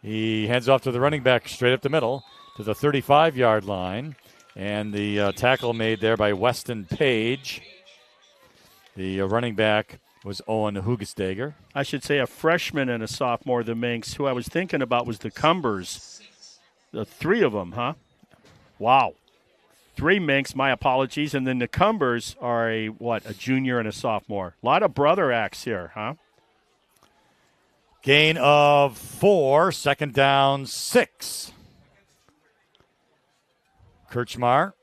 He hands off to the running back straight up the middle to the 35-yard line. And the tackle made there by Weston Page. The running back was Owen Hugestagger. I should say a freshman and a sophomore, the Minks. Who I was thinking about was the Cumbers. The 3 of them, huh? Wow. 3 Minks, my apologies. And then the Cumbers are a junior and a sophomore. A lot of brother acts here, huh? Gain of 4, 2nd down, 6. Kirchmar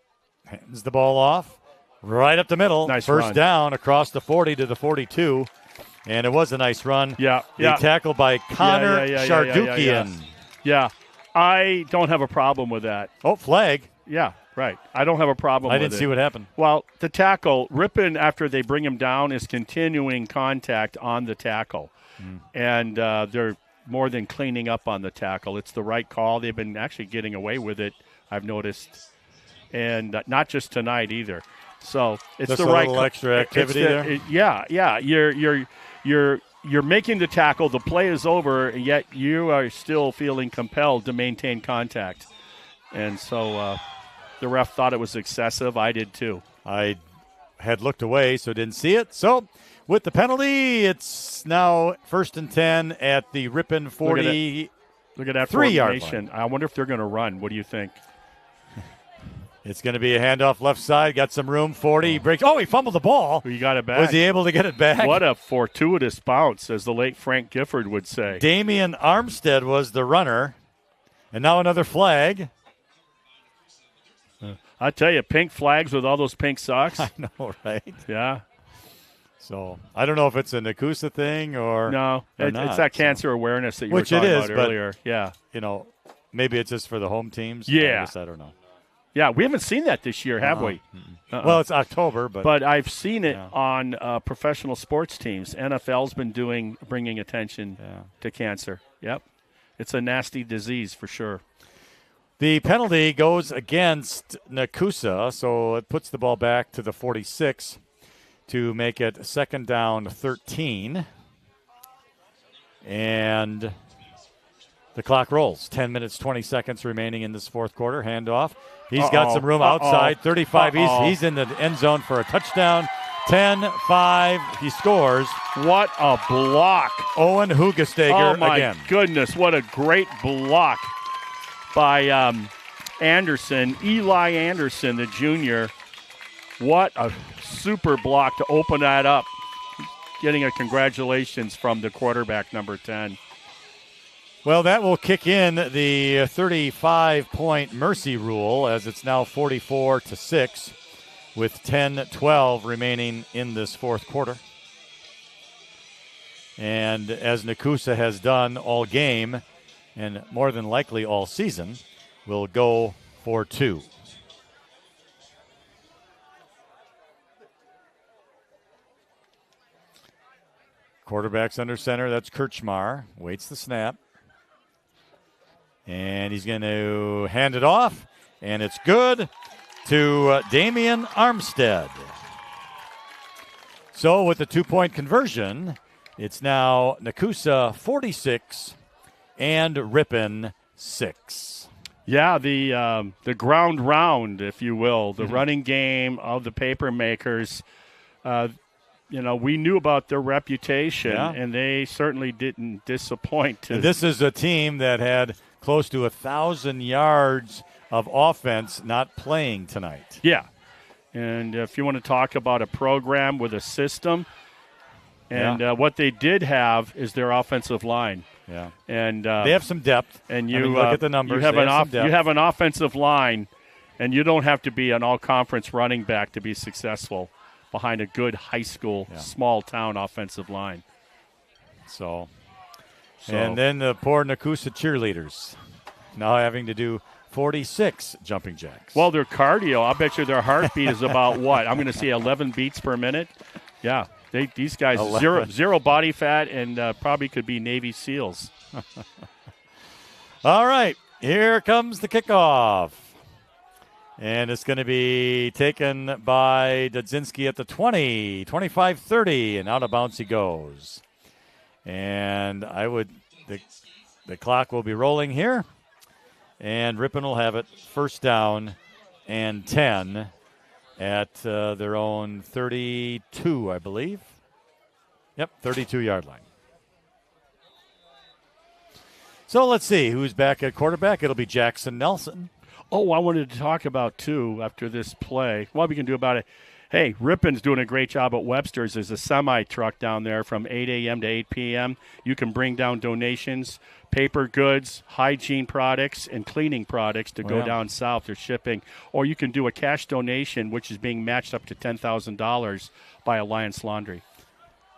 hands the ball off right up the middle. Nice First run. down across the 40 to the 42. And it was a nice run. Yeah. The tackle by Connor Shardukian. Yeah. I don't have a problem with that. Oh, flag. Yeah, Right. I don't have a problem with it. I didn't see what happened. Well, the tackle, Ripon, after they bring him down, is continuing contact on the tackle. And they're more than cleaning up on the tackle. It's the right call. They've been actually getting away with it, I've noticed. And not just tonight either. So it's just the a right little extra activity there. Yeah. You're making the tackle. The play is over, and yet you are still feeling compelled to maintain contact. And so the ref thought it was excessive. I did too. I had looked away, so didn't see it. So with the penalty, it's now 1st and 10 at the Ripon 40. Look at that 3-yard formation. line. I wonder if they're going to run. What do you think? It's going to be a handoff left side. Got some room. 40 breaks. Oh, he fumbled the ball. He got it back. Was he able to get it back? What a fortuitous bounce, as the late Frank Gifford would say. Damian Armstead was the runner. And now another flag. I tell you, pink flags with all those pink socks. I know, right? Yeah. So I don't know if it's a Nekoosa thing or no. It's that cancer awareness that you were talking about earlier. Yeah. Maybe it's just for the home teams. Yeah. I don't know. Yeah, we haven't seen that this year, have we? Well, it's October, but I've seen it on professional sports teams. NFL's been bringing attention to cancer. Yep. It's a nasty disease for sure. The penalty goes against Nekoosa, so it puts the ball back to the 46 to make it 2nd down 13. And the clock rolls. 10 minutes, 20 seconds remaining in this fourth quarter. Handoff. He's got some room outside. 35. He's in the end zone for a touchdown. 10-5. He scores. What a block. Owen Hugesteger again. Oh, my goodness. What a great block by Anderson. Eli Anderson, the junior. What a super block to open that up. Getting a congratulations from the quarterback, number 10. Well, that will kick in the 35-point mercy rule as it's now 44-6 with 10-12 remaining in this fourth quarter. And as Nekoosa has done all game and more than likely all season, will go for 2. Quarterback's under center. That's Kirchmar. Waits the snap. And he's going to hand it off. And it's good to Damian Armstead. So with the 2-point conversion, it's now Nekoosa 46 and Ripon 6. Yeah, the ground round, if you will, the running game of the Papermakers. We knew about their reputation, and they certainly didn't disappoint. And this is a team that had close to 1,000 yards of offense not playing tonight. Yeah. And if you want to talk about a program with a system, and what they did have is their offensive line. Yeah. And they have some depth. And you look at the numbers. You have an offensive line, and you don't have to be an all-conference running back to be successful behind a good high school, small-town offensive line. So, and then the poor Nekoosa cheerleaders now having to do 46 jumping jacks. Well, their cardio, I bet you their heartbeat is about what? I'm going to say 11 beats per minute. Yeah, these guys, zero body fat and probably could be Navy SEALs. All right, here comes the kickoff. And it's going to be taken by Dudzinski at the 20, 25-30, and out of bounds he goes. And the clock will be rolling here. And Ripon will have it 1st down and 10 at their own 32, I believe. Yep, 32-yard line. So let's see who's back at quarterback. It'll be Jackson Nelson. Oh, I wanted to talk about, too, after this play, what we can do about it. Hey, Ripon's doing a great job at Webster's. There's a semi-truck down there from 8 a.m. to 8 p.m. You can bring down donations, paper goods, hygiene products, and cleaning products to go down south. They're shipping. Or you can do a cash donation, which is being matched up to $10,000 by Alliance Laundry.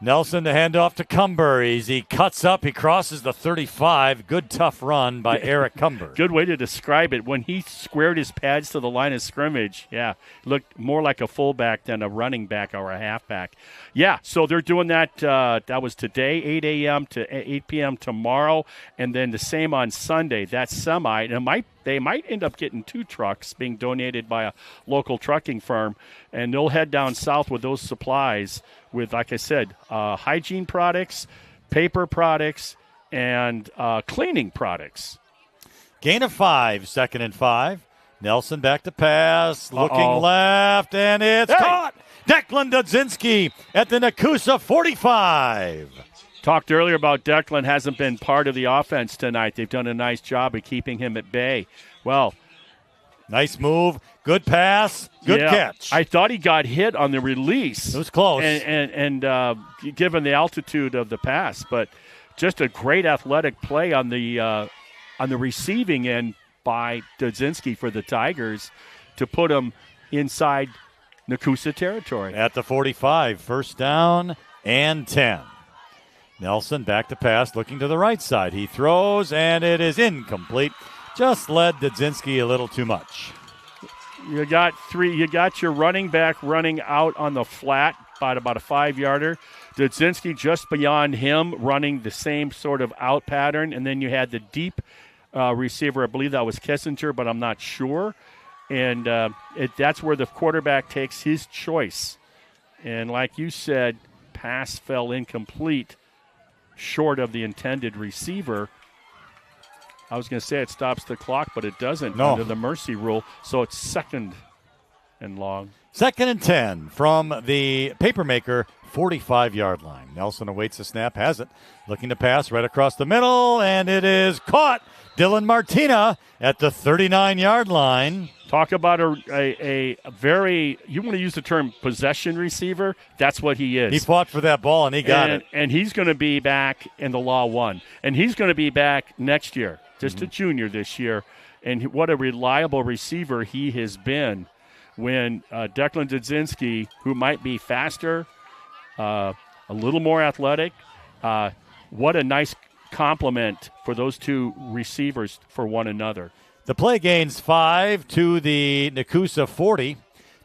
Nelson to hand off to Cumber. He cuts up. He crosses the 35. Good, tough run by Eric Cumber. Good way to describe it. When he squared his pads to the line of scrimmage, looked more like a fullback than a running back or a halfback. Yeah, so they're doing that. That was today, 8 a.m. to 8 p.m. tomorrow, and then the same on Sunday. That's semi. And they might end up getting 2 trucks being donated by a local trucking firm, and they'll head down south with those supplies with, like I said, hygiene products, paper products, and cleaning products. Gain of 5, 2nd and 5. Nelson back to pass, looking left, and it's caught. Declan Dudzinski at the Nekoosa 45. Talked earlier about Declan hasn't been part of the offense tonight. They've done a nice job of keeping him at bay. Well, nice move, good pass, good catch. I thought he got hit on the release. It was close. And given the altitude of the pass, but just a great athletic play on the receiving end by Dudzinski for the Tigers to put him inside Nekoosa territory. At the 45, first down and 10. Nelson back to pass, looking to the right side. He throws, and it is incomplete. Just led Dudzinski a little too much. You got your running back running out on the flat by about a 5-yarder. Dudzinski just beyond him running the same sort of out pattern, and then you had the deep receiver. I believe that was Kissinger, but I'm not sure. And that's where the quarterback takes his choice. And like you said, pass fell incomplete, short of the intended receiver. I was going to say it stops the clock, but it doesn't under the mercy rule. So it's 2nd and long. 2nd and 10 from the Papermaker 45-yard line. Nelson awaits the snap, has it. Looking to pass right across the middle, and it is caught. Dylan Martina at the 39-yard line. Talk about a very, you want to use the term possession receiver? That's what he is. He fought for that ball, and he got it. And he's going to be back in the Law 1. And he's going to be back next year, just a junior this year. And what a reliable receiver he has been when Declan Dudzinski, who might be faster, a little more athletic, what a nice compliment for those two receivers for one another. The play gains 5 to the Nekoosa 40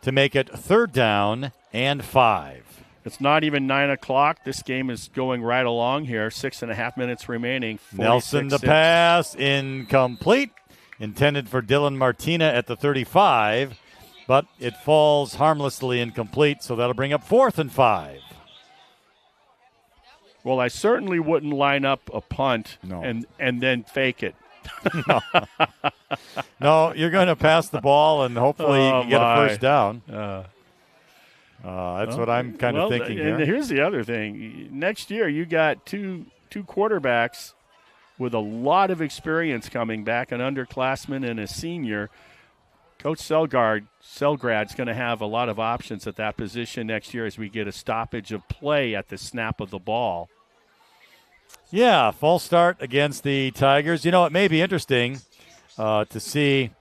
to make it 3rd down and 5. It's not even 9 o'clock. This game is going right along here. 6.5 minutes remaining. Nelson the pass, incomplete. Intended for Dylan Martina at the 35, but it falls harmlessly incomplete, so that'll bring up 4th and 5. Well, I certainly wouldn't line up a punt and then fake it. No, you're going to pass the ball and hopefully you can get a first down. That's what I'm kind of thinking here. And here's the other thing. Next year, you got two quarterbacks with a lot of experience coming back, an underclassman and a senior. Coach Selgrad's going to have a lot of options at that position next year as we get a stoppage of play at the snap of the ball. Yeah, false start against the Tigers. You know, it may be interesting to see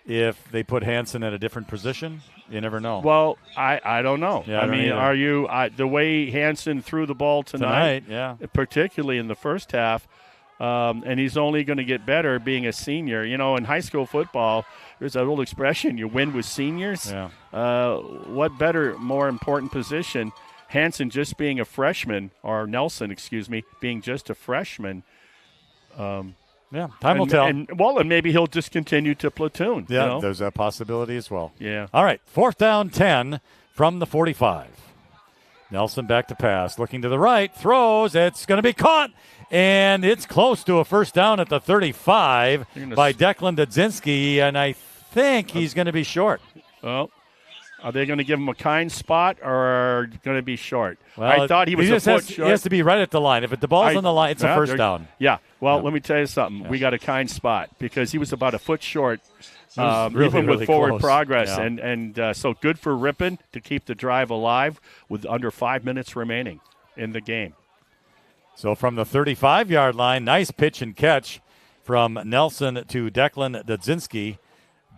if they put Hansen at a different position. You never know. Well, I don't know. Yeah, I mean, are you the way Hansen threw the ball tonight, yeah, particularly in the first half, and he's only going to get better being a senior. You know, in high school football, there's that old expression, you win with seniors. Yeah. What better, more important position? Hansen just being a freshman, or Nelson, being just a freshman. Yeah, time will tell. And maybe he'll just continue to platoon. Yeah, you know? There's that possibility as well. Yeah. All right, 4th down, 10 from the 45. Nelson back to pass, looking to the right, throws. It's going to be caught, and it's close to a first down at the 35 by Declan Dudzinski, and I think he's going to be short. Well, are they going to give him a kind spot or going to be short? Well, I thought he was a foot short. He has to be right at the line. If the ball's on the line, it's a first down. Yeah. Well, let me tell you something. Yeah. We got a kind spot because he was about a foot short, really, even with really forward close. progress. Yeah. And so good for Ripon to keep the drive alive with under 5 minutes remaining in the game. So from the 35-yard line, nice pitch and catch from Nelson to Declan Dudzinski.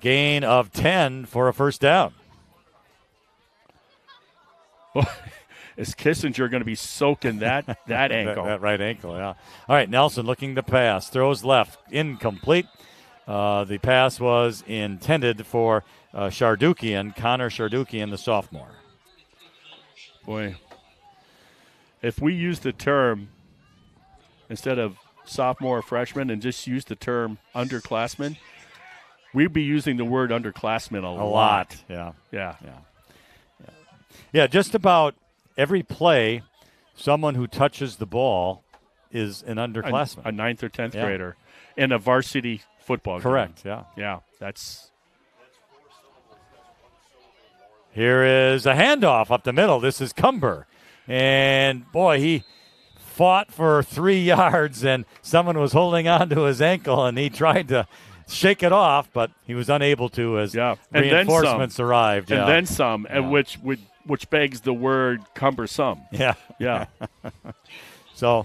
Gain of 10 for a first down. is Kissinger going to be soaking that ankle? that right ankle, yeah. All right, Nelson looking to pass. Throws left. Incomplete. The pass was intended for Connor Shardukian, the sophomore. Boy, if we use the term instead of sophomore or freshman and just use the term underclassmen, we'd be using the word underclassmen a lot. Yeah, just about every play, someone who touches the ball is an underclassman. A 9th or 10th grader in a varsity football game. Correct, yeah. Yeah, that's... Here is a handoff up the middle. This is Cumber. And, boy, he fought for 3 yards, and someone was holding on to his ankle, and he tried to shake it off, but he was unable to as reinforcements arrived. And then some, and which begs the word cumbersome. Yeah. Yeah. So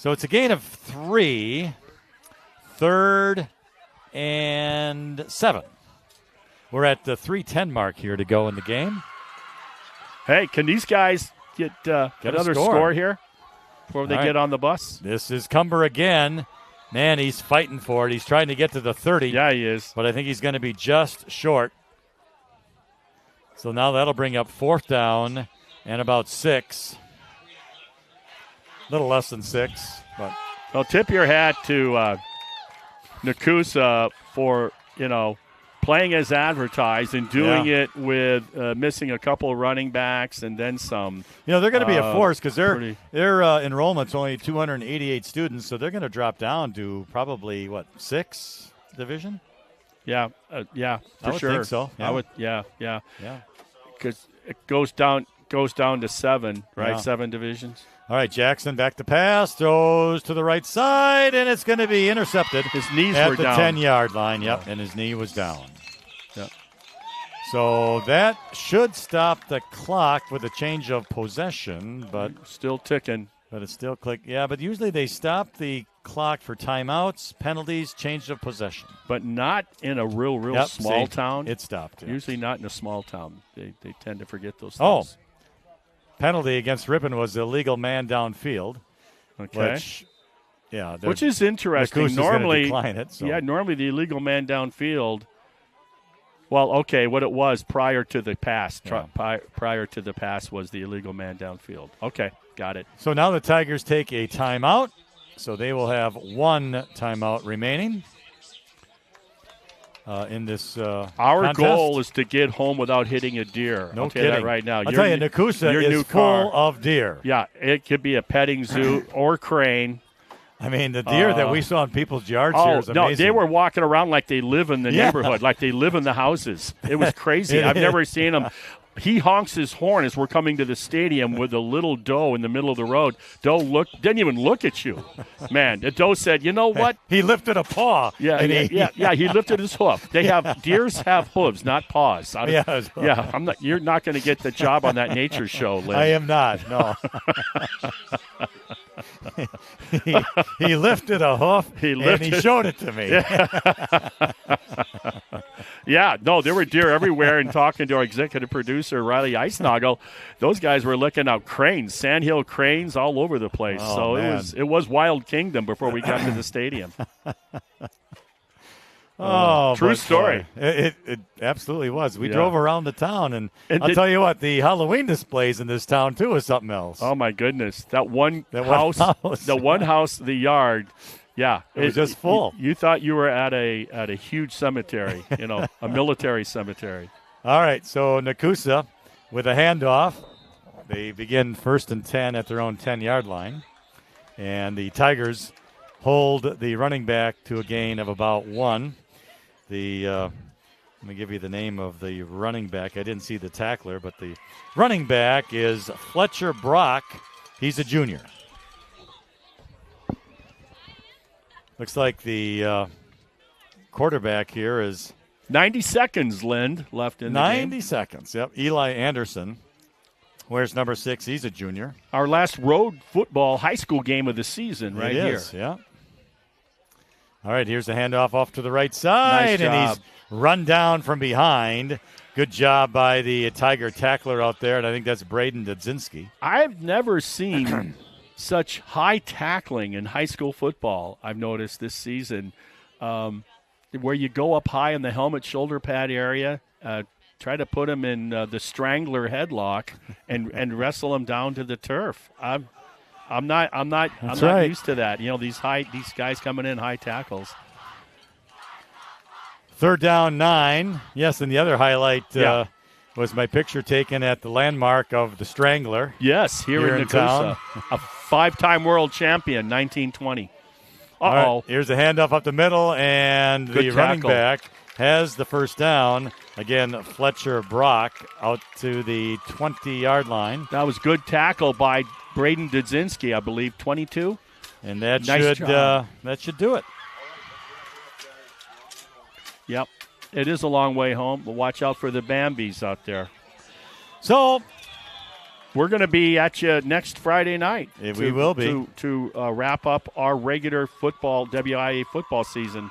it's a gain of 3, 3rd and 7. We're at the 3:10 mark here to go in the game. Hey, can these guys get another score here before they get on the bus? This is Cumber again. Man, he's fighting for it. He's trying to get to the 30. Yeah, he is. But I think he's going to be just short. So now that'll bring up 4th down and about 6. A little less than 6. But well, tip your hat to Nekoosa for, playing as advertised and doing it with missing a couple of running backs and then some. They're going to be a force because their enrollment's only 288 students, so they're going to drop down to probably, 6th division? Yeah, for sure. I think so. Yeah. I would, yeah. Because it goes down to 7, right? Yeah. 7 divisions. All right, Jackson back to pass, throws to the right side, and it's going to be intercepted. His knees at were the down. 10-yard line, and his knee was down. Yeah. So that should stop the clock with a change of possession, but still ticking. But it's still click. Yeah, but usually they stop the clock for timeouts, penalties, change of possession. But not in a real small town. It stopped. Yeah. Usually not in a small town. They tend to forget those Oh. things. Penalty against Ripon was illegal man downfield. Okay. Which is interesting. Nekoosa's normally, decline it, so. normally the illegal man downfield. Well, okay, what it was prior to the pass. Prior to the pass was the illegal man downfield. Okay, got it. So now the Tigers take a timeout. So they will have 1 timeout remaining in this Our contest. goal is to get home without hitting a deer. No I'll tell kidding. you that right now. I'll tell you, Nekoosa is full of deer. Yeah, it could be a petting zoo or crane. I mean, the deer that we saw in people's yards here is amazing. No, they were walking around like they live in the neighborhood, like they live in the houses. It was crazy. I've never seen them. He honks his horn as we're coming to the stadium with a little doe in the middle of the road. Doe didn't even look at you. Man, the doe said, "You know what?" He lifted a paw. Yeah, he lifted his hoof. Deers have hooves, not paws. You're not going to get the job on that nature show, Lynn. I am not. No. he lifted a hoof and he showed it to me. Yeah, no, there were deer everywhere. And talking to our executive producer, Riley Eisnagel, those guys were looking out cranes, sandhill cranes all over the place. It was Wild Kingdom before we got to the stadium. True story. It absolutely was. We drove around the town, and I'll tell you what, the Halloween displays in this town, too, is something else. Oh, my goodness. That one house, the yard. Yeah, it was just full. You thought you were at a huge cemetery, a military cemetery. All right, so Nekoosa with a handoff. They begin 1st and 10 at their own 10-yard line, and the Tigers hold the running back to a gain of about 1. Let me give you the name of the running back. I didn't see the tackler, but the running back is Fletcher Brock. He's a junior. Looks like the quarterback here is 90 seconds, Lind, left in the game. 90 seconds, yep. Eli Anderson. Where's number 6? He's a junior. Our last road football high school game of the season here. Yeah. All right, here's the handoff off to the right side, Nice and job. he's run down from behind. Good job by the Tiger tackler out there, and I think that's Braden Dudzinski. I've never seen such high tackling in high school football, I've noticed this season, where you go up high in the helmet shoulder pad area, try to put him in the strangler headlock and wrestle him down to the turf. I'm not used to that. You know, these guys coming in high tackles. 3rd down, 9. Yes, and the other highlight was my picture taken at the landmark of the Strangler. Yes, here in town. Nekoosa. A 5-time world champion, 1920. Uh-oh. Right, here's the handoff up the middle, and Good the running tackle. back has the first down. Again, Fletcher Brock out to the 20-yard line. That was good tackle by Braden Dudzinski, I believe, 22. And that Nice should do it. Yep. It is a long way home, but watch out for the Bambis out there. So we're going to be at you next Friday night. We will be. To wrap up our regular football, WIA football season.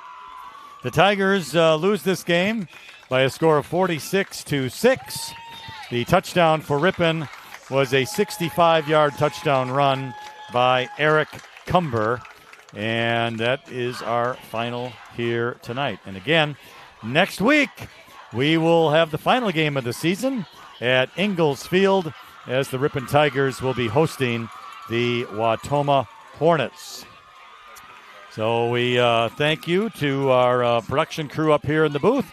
The Tigers lose this game by a score of 46-6. The touchdown for Ripon was a 65-yard touchdown run by Eric Cumber. And that is our final here tonight. And again, next week, we will have the final game of the season at Ingalls Field as the Ripon Tigers will be hosting the Wautoma Hornets. So we thank you to our production crew up here in the booth.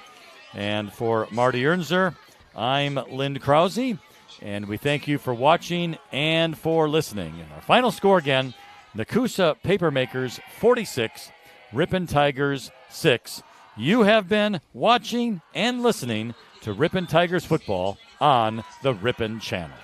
And for Marty Ernzer, I'm Lynn Krause. And we thank you for watching and for listening. And our final score again, Nekoosa Papermakers 46, Ripon Tigers 6. You have been watching and listening to Ripon Tigers football on the Ripon Channel.